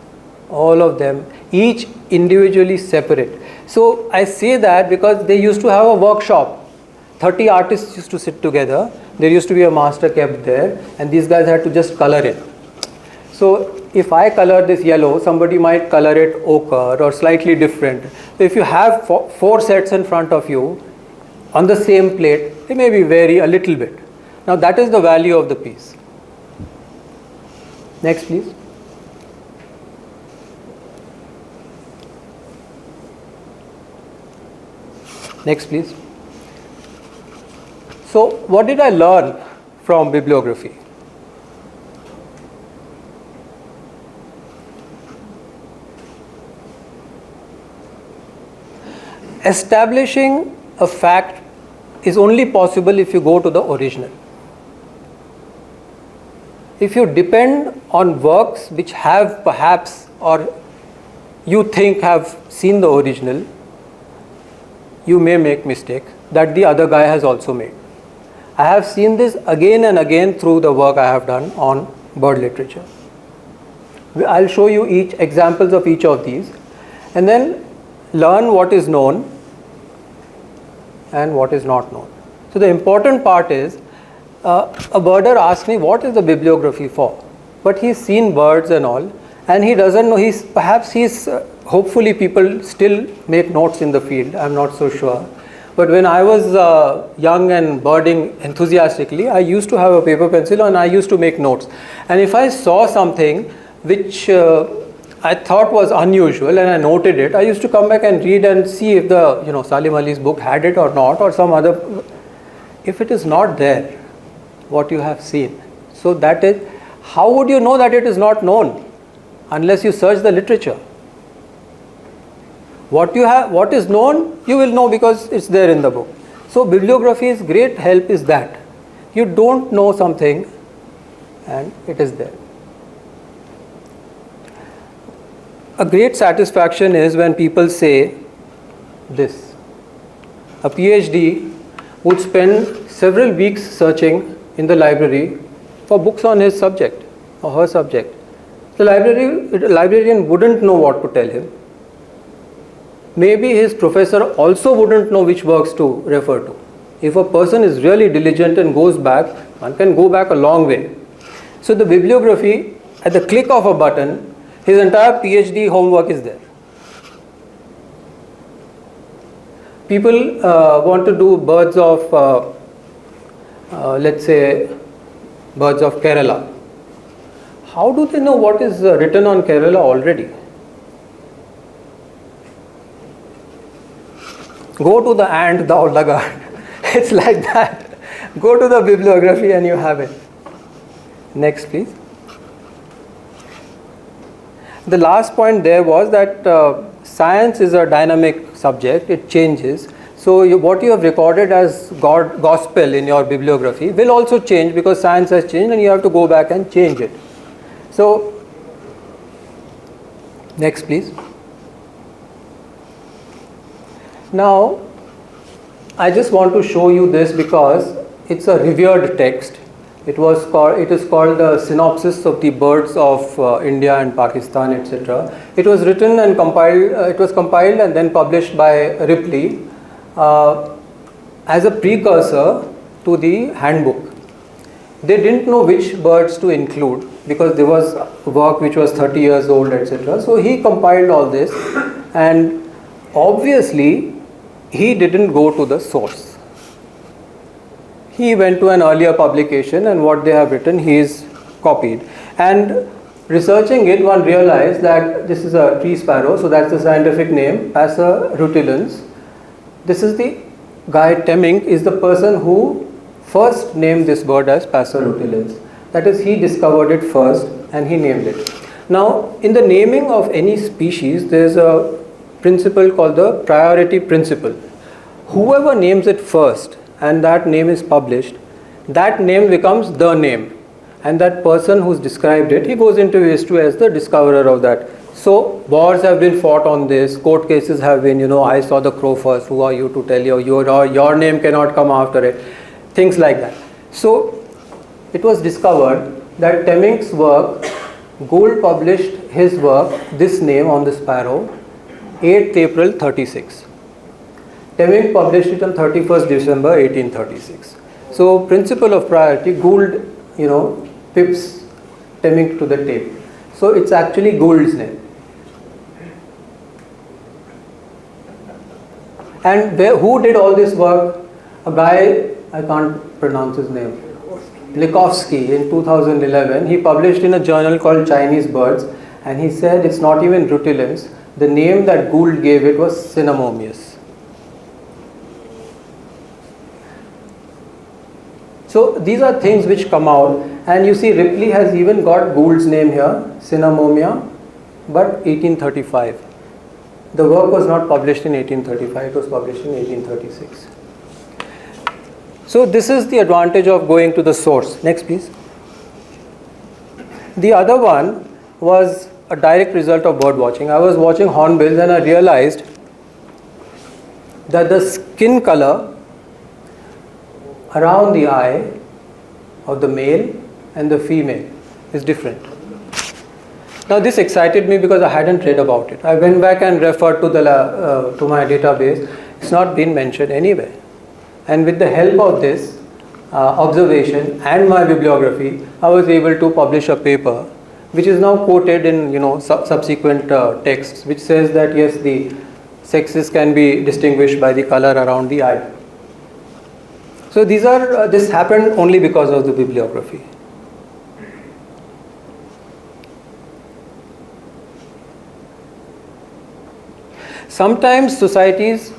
all of them, each individually separate. So I say that because they used to have a workshop. 30 artists used to sit together. There used to be a master kept there, and these guys had to just color it. So if I color this yellow, somebody might color it ochre or slightly different. So if you have four sets in front of you on the same plate, they may vary a little bit. Now that is the value of the piece. Next please. Next please. So what did I learn from bibliography? Establishing a fact is only possible if you go to the original. If you depend on works which have perhaps or you think have seen the original, you may make mistake that the other guy has also made. I have seen this again and again through the work I have done on bird literature. I'll show you each examples of each of these and then learn what is known and what is not known. So the important part is a birder asked me what is the bibliography for, but he's seen birds and all and he doesn't know. Hopefully people still make notes in the field, I'm not so sure. But when I was young and birding enthusiastically, I used to have a paper pencil and I used to make notes. And if I saw something which I thought was unusual and I noted it, I used to come back and read and see if the Salim Ali's book had it or not, or some other. If it is not there, what you have seen. So that is, how would you know that it is not known unless you search the literature? What is known, you will know because it's there in the book. So bibliography's great help is that you don't know something and it is there. A great satisfaction is when people say this. A PhD would spend several weeks searching in the library for books on his subject or her subject. The librarian wouldn't know what to tell him. Maybe his professor also wouldn't know which works to refer to. If a person is really diligent and goes back, one can go back a long way. So the bibliography, at the click of a button, his entire PhD homework is there. People want to do birds of, let's say, birds of Kerala. How do they know what is written on Kerala already? Go to the ant, thou laggard. It's like that. Go to the bibliography and you have it. Next, please. The last point there was that science is a dynamic subject, it changes. So what you have recorded as gospel in your bibliography will also change because science has changed and you have to go back and change it. So, next please. Now, I just want to show you this because it's a revered text. It is called the Synopsis of the Birds of India and Pakistan, etc. It was written and compiled. It was compiled and then published by Ripley as a precursor to the handbook. They didn't know which birds to include because there was work which was 30 years old, etc. So he compiled all this, and obviously he didn't go to the source. He went to an earlier publication and what they have written he is copied. And researching it, one realized that this is a tree sparrow, so that's the scientific name, Passer rutilans. This is the guy Temminck is the person who first named this bird as Passer rutilans. That is, he discovered it first and he named it. Now, in the naming of any species, there is a principle called the priority principle. Whoever names it first and that name is published, that name becomes the name, and that person who's described it, he goes into history as the discoverer of that. So wars have been fought on this, court cases have been, I saw the crow first, who are you to tell you, your name cannot come after it, things like that. So it was discovered that Temminck's work, Gould published his work, this name on the sparrow, 8th April 36. Temminck published it on 31st December 1836. So principle of priority, Gould, pips Temminck to the tape. So it's actually Gould's name. And who did all this work? A guy, I can't pronounce his name, Likovsky, in 2011. He published in a journal called Chinese Birds, and he said it's not even rutilanus. The name that Gould gave it was Cinnamomius. So these are things which come out, and you see Ripley has even got Gould's name here, Cinnamomia, but 1835. The work was not published in 1835, it was published in 1836. So this is the advantage of going to the source. Next please. The other one was a direct result of bird watching. I was watching hornbills and I realized that the skin color around the eye of the male and the female is different. Now this excited me because I hadn't read about it. I went back and referred to to my database. It's not been mentioned anywhere. And with the help of this observation and my bibliography, I was able to publish a paper which is now quoted in subsequent texts, which says that yes, the sexes can be distinguished by the color around the eye. So these are this happened only because of the bibliography. Sometimes societies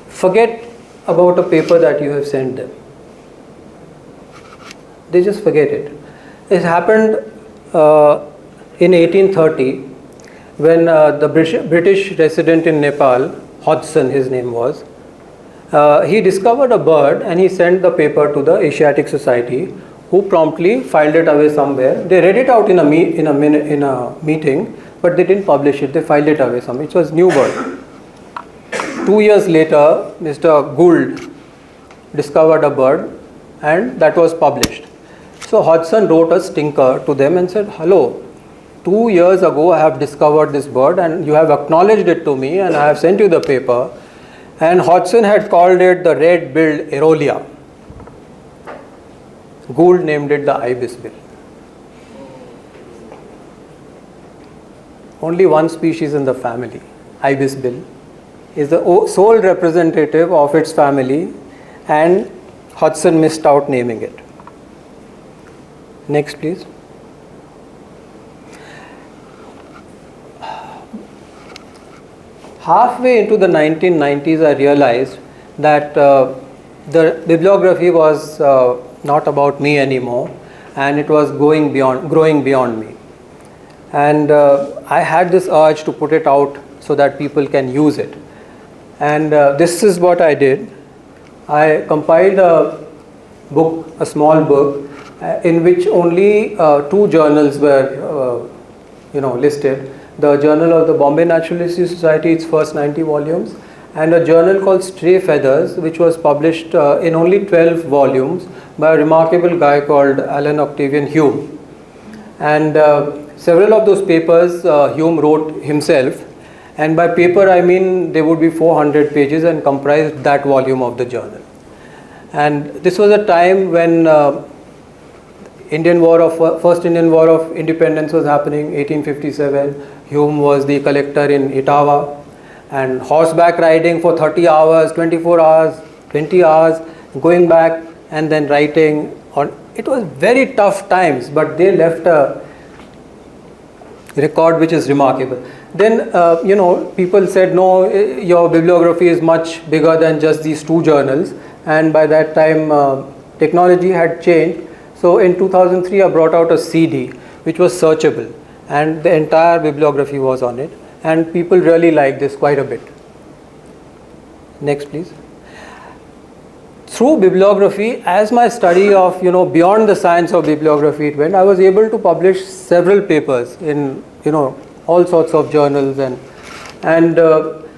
forget about a paper that you have sent them. They just forget it. It happened in 1830 when the British resident in Nepal, Hodgson his name was, he discovered a bird and he sent the paper to the Asiatic Society, who promptly filed it away somewhere. They read it out in a meeting, but they didn't publish it. They filed it away somewhere. It was new bird. 2 years later, Mr. Gould discovered a bird and that was published. So Hodgson wrote a stinker to them and said, hello, 2 years ago I have discovered this bird and you have acknowledged it to me and I have sent you the paper. And Hodgson had called it the red-billed Aerolia. Gould named it the ibisbill. Only one species in the family, ibisbill, is the sole representative of its family, and Hodgson missed out naming it. Next please. Halfway into the 1990s, I realized that the bibliography was not about me anymore, and it was growing beyond me. And I had this urge to put it out so that people can use it. And this is what I did. I compiled a book, a small book, in which only 2 journals were listed. The Journal of the Bombay Naturalistic Society, its first 90 volumes, and a journal called Stray Feathers, which was published in only 12 volumes by a remarkable guy called Alan Octavian Hume. And several of those papers Hume wrote himself, and by paper I mean they would be 400 pages and comprised that volume of the journal. And this was a time when First Indian War of Independence was happening, 1857. Hume was the collector in Etawah, and horseback riding for 30 hours, 24 hours, 20 hours, going back and then writing. It was very tough times, but they left a record which is remarkable. Then, people said, no, your bibliography is much bigger than just these 2 journals. And by that time, technology had changed. So in 2003, I brought out a CD, which was searchable. And the entire bibliography was on it. And people really liked this quite a bit. Next, please. Through bibliography, as my study of, beyond the science of bibliography it went, I was able to publish several papers in, all sorts of journals, and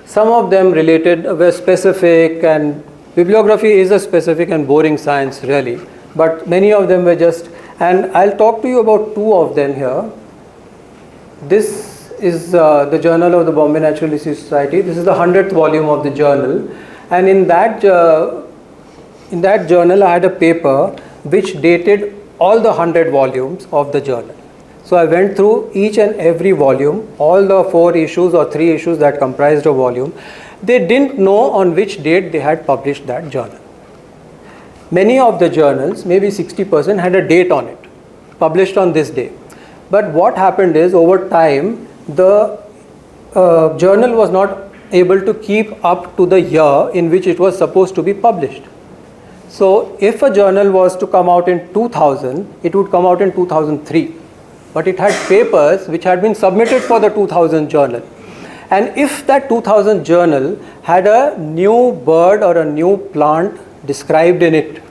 some of them were specific, and bibliography is a specific and boring science really, but many of them were just, and I'll talk to you about 2 of them here. This is the Journal of the Bombay Naturalistic Society. This is the 100th volume of the journal, and in that journal I had a paper which dated all the 100 volumes of the journal. So I went through each and every volume, all the 4 issues or 3 issues that comprised a volume. They didn't know on which date they had published that journal. Many of the journals, maybe 60%, had a date on it, published on this day. But what happened is, over time, the journal was not able to keep up to the year in which it was supposed to be published. So if a journal was to come out in 2000, it would come out in 2003. But it had papers which had been submitted for the 2000 journal. And if that 2000 journal had a new bird or a new plant described in it,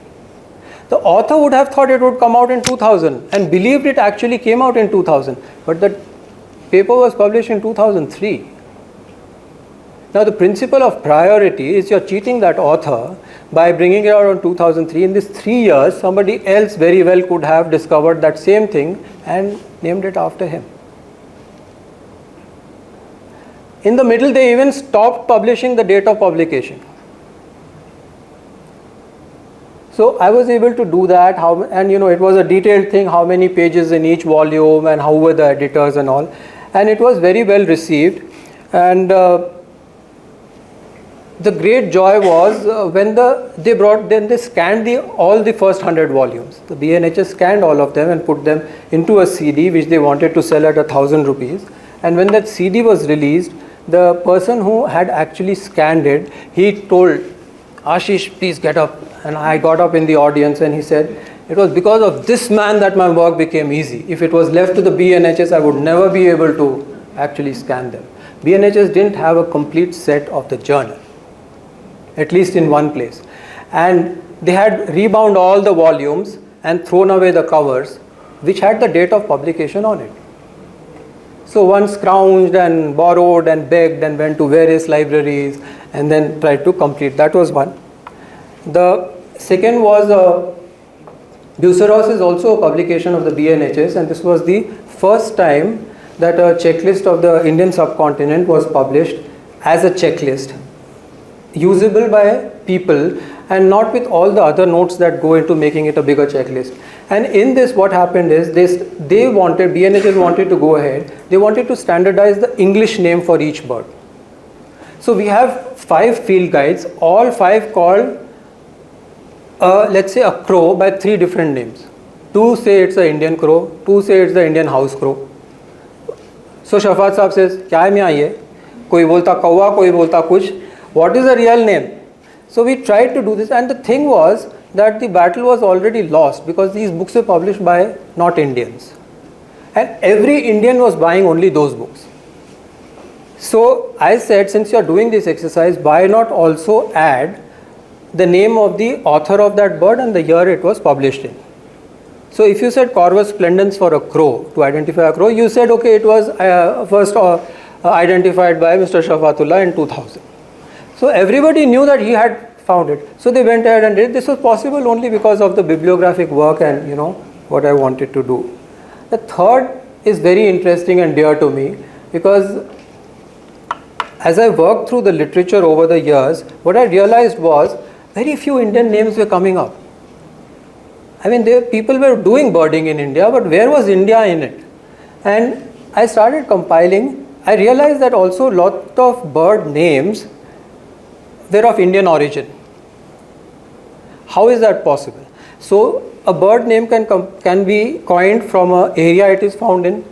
the author would have thought it would come out in 2000 and believed it actually came out in 2000. But the paper was published in 2003. Now the principle of priority is you're cheating that author by bringing it out in 2003. In these 3 years, somebody else very well could have discovered that same thing and named it after him. In the middle, they even stopped publishing the date of publication. So I was able to do that, and it was a detailed thing, how many pages in each volume and how were the editors and all. And it was very well received. And the great joy was when they scanned all the first 100 volumes. The BNHS scanned all of them and put them into a CD which they wanted to sell at 1,000 rupees. And when that CD was released, the person who had actually scanned it, he told, "Ashish, please get up." And I got up in the audience and he said, "It was because of this man that my work became easy. If it was left to the BNHS, I would never be able to actually scan them." BNHS didn't have a complete set of the journal, at least in one place. And they had rebound all the volumes and thrown away the covers, which had the date of publication on it. So one scrounged and borrowed and begged and went to various libraries and then tried to complete. That was one. The second was Buceros is also a publication of the BNHS, and this was the first time that a checklist of the Indian subcontinent was published as a checklist, usable by people and not with all the other notes that go into making it a bigger checklist. And in this, what happened is BNHS wanted to go ahead, they wanted to standardize the English name for each bird. So we have 5 field guides, all 5 called let's say a crow by 3 different names. 2 say it's an Indian crow, 2 say it's the Indian house crow. So Shafat Saab says, "Kya hai mea ye?" Koi bolta kawa, koi bolta kuch. What is the real name? So we tried to do this, and the thing was that the battle was already lost because these books were published by not Indians. And every Indian was buying only those books. So I said, since you are doing this exercise, why not also add the name of the author of that bird and the year it was published in. So if you said Corvus splendens for a crow, to identify a crow, you said, okay, it was first identified by Mr. Shafatullah in 2000. So everybody knew that he had found it. So they went ahead and did. This was possible only because of the bibliographic work and what I wanted to do. The third is very interesting and dear to me because as I worked through the literature over the years, what I realized was very few Indian names were coming up. I mean, people were doing birding in India, but where was India in it? And I started compiling. I realized that also a lot of bird names were of Indian origin. How is that possible? So a bird name can be coined from an area it is found in.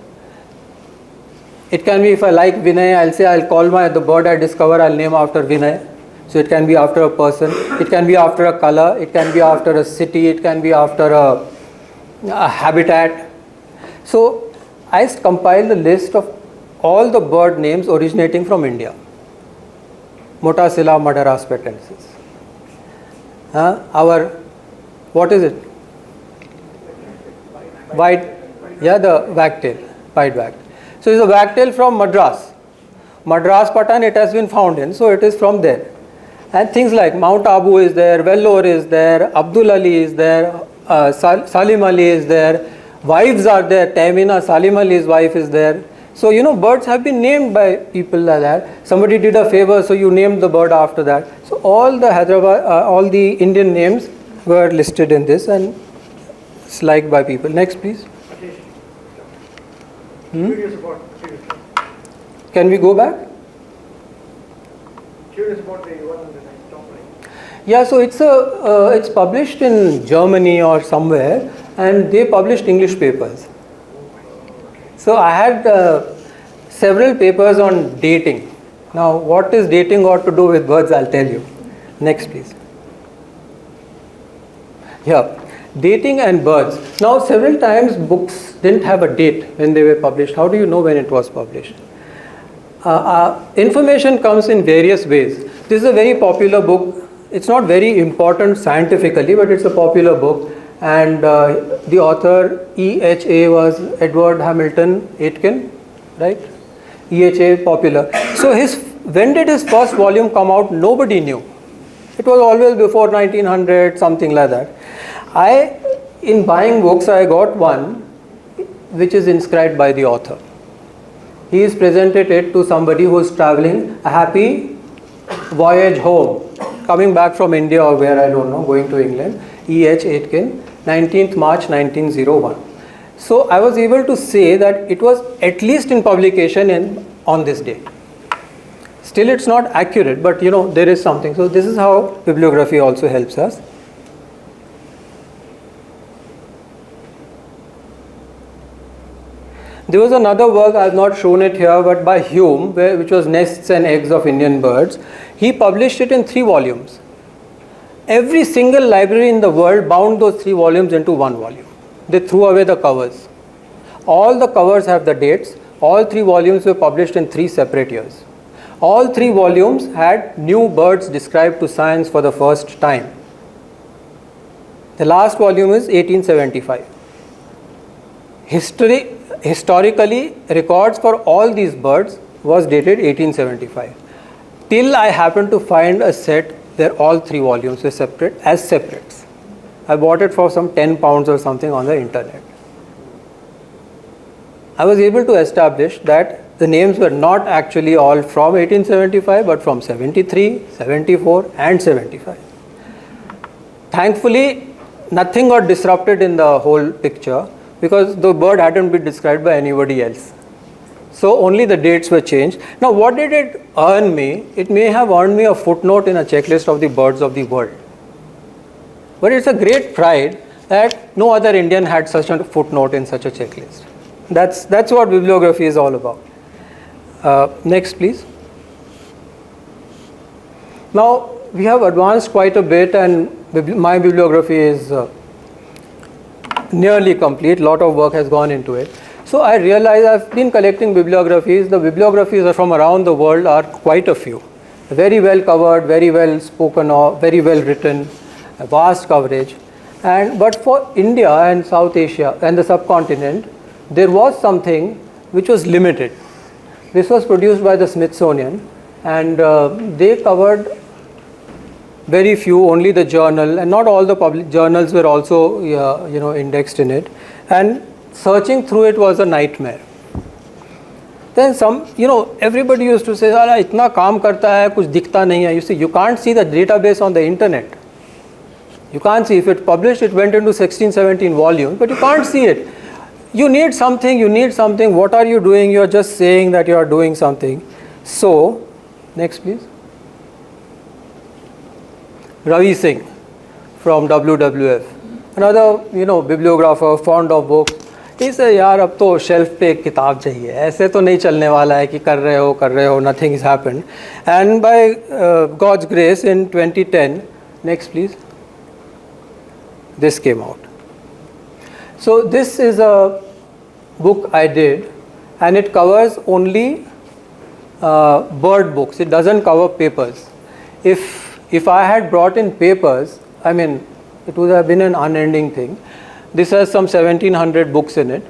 It can be, if I like Vinay, I'll say I'll call the bird I discover, I'll name after Vinay. So it can be after a person, it can be after a color, it can be after a city, it can be after a habitat. So I compiled a list of all the bird names originating from India. Motacilla madaraspettensis. What is it? The wagtail, white wagtail. So it's a wagtail from Madras. Madras Patan it has been found in, so it is from there. And things like Mount Abu is there, Vellore is there, Abdul Ali is there, Salim Ali is there, wives are there, Tamina, Salim Ali's wife is there. So, birds have been named by people like that. Somebody did a favor, so you named the bird after that. So, all the Hyderabad, all the Indian names were listed in this and it's liked by people. Next, please. Curious about the previous one. Can we go back? Curious about the one on the top right. Yeah, so it's published in Germany or somewhere, and they published English papers. So I had several papers on dating. Now, what is dating got to do with birds? I'll tell you. Next, please. Yeah, dating and birds. Now, several times books didn't have a date when they were published. How do you know when it was published? Information comes in various ways. This is a very popular book. It's not very important scientifically, but it's a popular book. And the author EHA was Edward Hamilton Aitken, right? EHA, popular. So when did his first volume come out? Nobody knew. It was always before 1900, something like that. In buying books, I got one which is inscribed by the author. He has presented it to somebody who is traveling, a happy voyage home, coming back from India or where, I don't know, going to England. E.H. Aitken, 19th March 1901. So I was able to say that it was at least in publication on this date. Still it's not accurate, but there is something. So this is how bibliography also helps us. There was another work, I have not shown it here, but by Hume, which was Nests and Eggs of Indian Birds. He published it in 3 volumes. Every single library in the world bound those 3 volumes into 1 volume. They threw away the covers. All the covers have the dates. All 3 volumes were published in 3 separate years. All 3 volumes had new birds described to science for the first time. The last volume is 1875. Historically, records for all these birds was dated 1875. Till I happened to find a set where all 3 volumes were separate as separates. I bought it for some 10 pounds or something on the internet. I was able to establish that the names were not actually all from 1875 but from 73, 74 and 75. Thankfully, nothing got disrupted in the whole picture, because the bird hadn't been described by anybody else. So only the dates were changed. Now what did it earn me? It may have earned me a footnote in a checklist of the birds of the world. But it's a great pride that no other Indian had such a footnote in such a checklist. That's what bibliography is all about. Next, please. Now we have advanced quite a bit, and my bibliography is nearly complete. Lot of work has gone into it. So I realized I've been collecting bibliographies. The bibliographies from around the world are quite a few. Very well covered, very well spoken of, very well written, a vast coverage. But for India and South Asia and the subcontinent, there was something which was limited. This was produced by the Smithsonian, and they covered very few, only the journal, and not all the public journals were also indexed in it, and searching through it was a nightmare. Then everybody used to say, "Ala, itna kaam karta hai, kuch dikhta nahi hai." You see, you can't see the database on the internet. You can't see. If it published, it went into 16, 17 volumes, but you can't see it. You need something. What are you doing? You are just saying that you are doing something. So, next please. Ravi Singh from WWF, another bibliographer, fond of books. He said, यार अब तो shelf पे एक किताब चाहिए, ऐसे तो नहीं चलने वाला है कि कर रहे हो, nothing has happened. And by God's grace in 2010, next please, this came out. So this is a book I did, and it covers only bird books. It doesn't cover papers. If I had brought in papers, it would have been an unending thing. This has some 1700 books in it.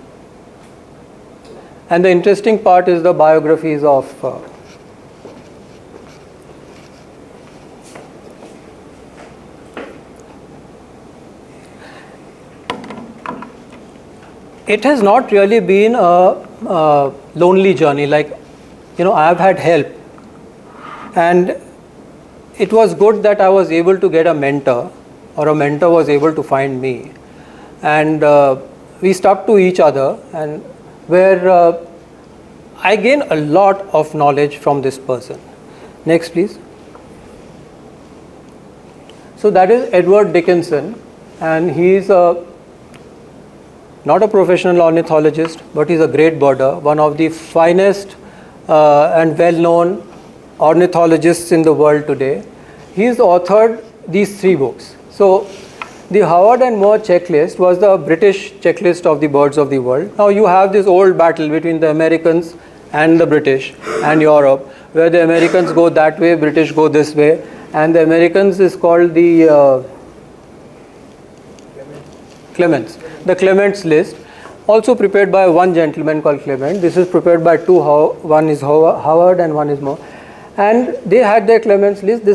And the interesting part is the biographies of it has not really been a lonely journey. Like, I have had help. And it was good that I was able to get a mentor, or a mentor was able to find me. And we stuck to each other, and where I gain a lot of knowledge from this person. Next, please. So that is Edward Dickinson, and he is not a professional ornithologist, but he's a great birder, one of the finest and well-known ornithologists in the world today. He's authored these 3 books. So the Howard and Moore checklist was the British checklist of the birds of the world. Now you have this old battle between the Americans and the British and Europe, where the Americans go that way, British go this way, and the Americans is called the Clements. The Clements list, also prepared by one gentleman called Clement. This is prepared by 2, one is Howard and one is Moore. And they had their Clements list.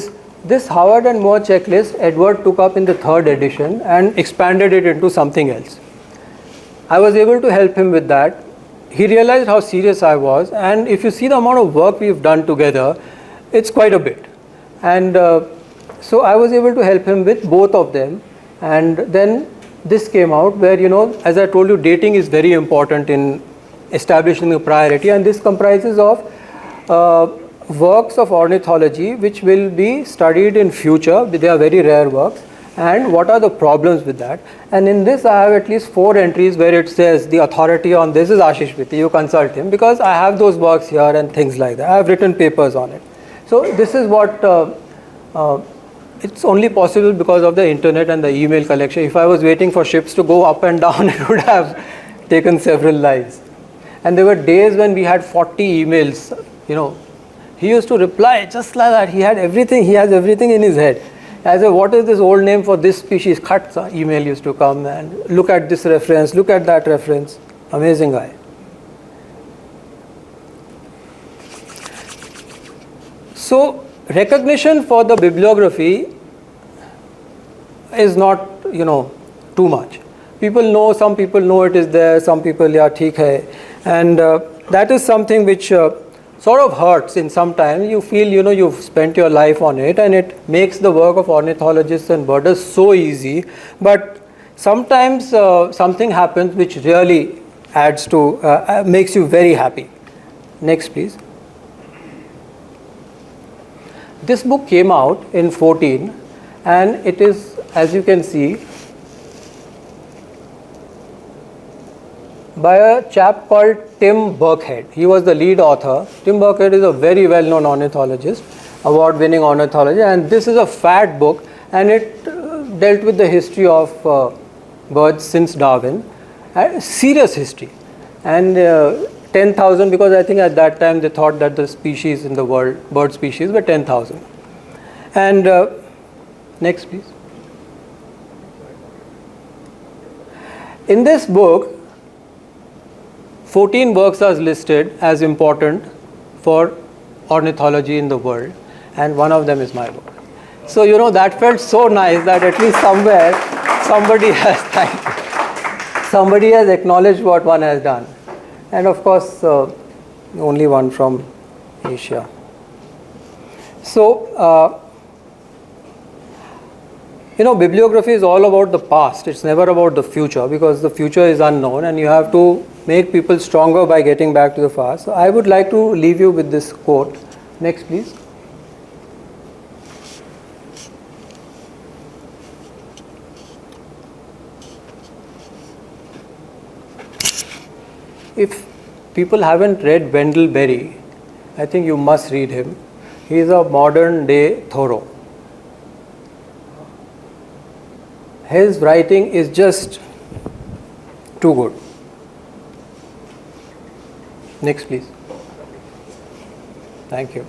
This Howard and Moore checklist, Edward took up in the 3rd edition and expanded it into something else. I was able to help him with that. He realized how serious I was, and if you see the amount of work we've done together, it's quite a bit. And so I was able to help him with both of them. And then this came out where, as I told you, dating is very important in establishing a priority, and this comprises of works of ornithology which will be studied in future. They are very rare works, and what are the problems with that. And in this I have at least 4 entries where it says the authority on this is Ashish Vitti, you consult him, because I have those works here and things like that. I have written papers on it. So this is what it's only possible because of the internet and the email collection. If I was waiting for ships to go up and down, it would have taken several lives. And there were days when we had 40 emails. He used to reply just like that. He had everything. He has everything in his head. I said, what is this old name for this species? Khatsa. Email used to come and look at this reference, look at that reference. Amazing guy. So recognition for the bibliography is not, too much. People know, some people know it is there, some people, yeah, theek hai. And that is something which sort of hurts in some time. You feel, you've spent your life on it, and it makes the work of ornithologists and birders so easy. But sometimes something happens which really adds to, makes you very happy. Next, please. This book came out in 14, and it is, as you can see, by a chap called Tim Birkhead. He was the lead author. Tim Birkhead is a very well-known ornithologist, award-winning ornithologist, and this is a fat book, and it dealt with the history of birds since Darwin, serious history, and 10,000, because I think at that time they thought that the species in the world, bird species, were 10,000. And next, please. In this book, 14 works are listed as important for ornithology in the world, and one of them is my book. So, that felt so nice that at least somewhere somebody has somebody has acknowledged what one has done. And of course, only one from Asia. So, bibliography is all about the past. It's never about the future, because the future is unknown, and you have to make people stronger by getting back to the past. So I would like to leave you with this quote. Next, please. If people haven't read Wendell Berry, I think you must read him. He is a modern day Thoreau. His writing is just too good. Next, please. Thank you.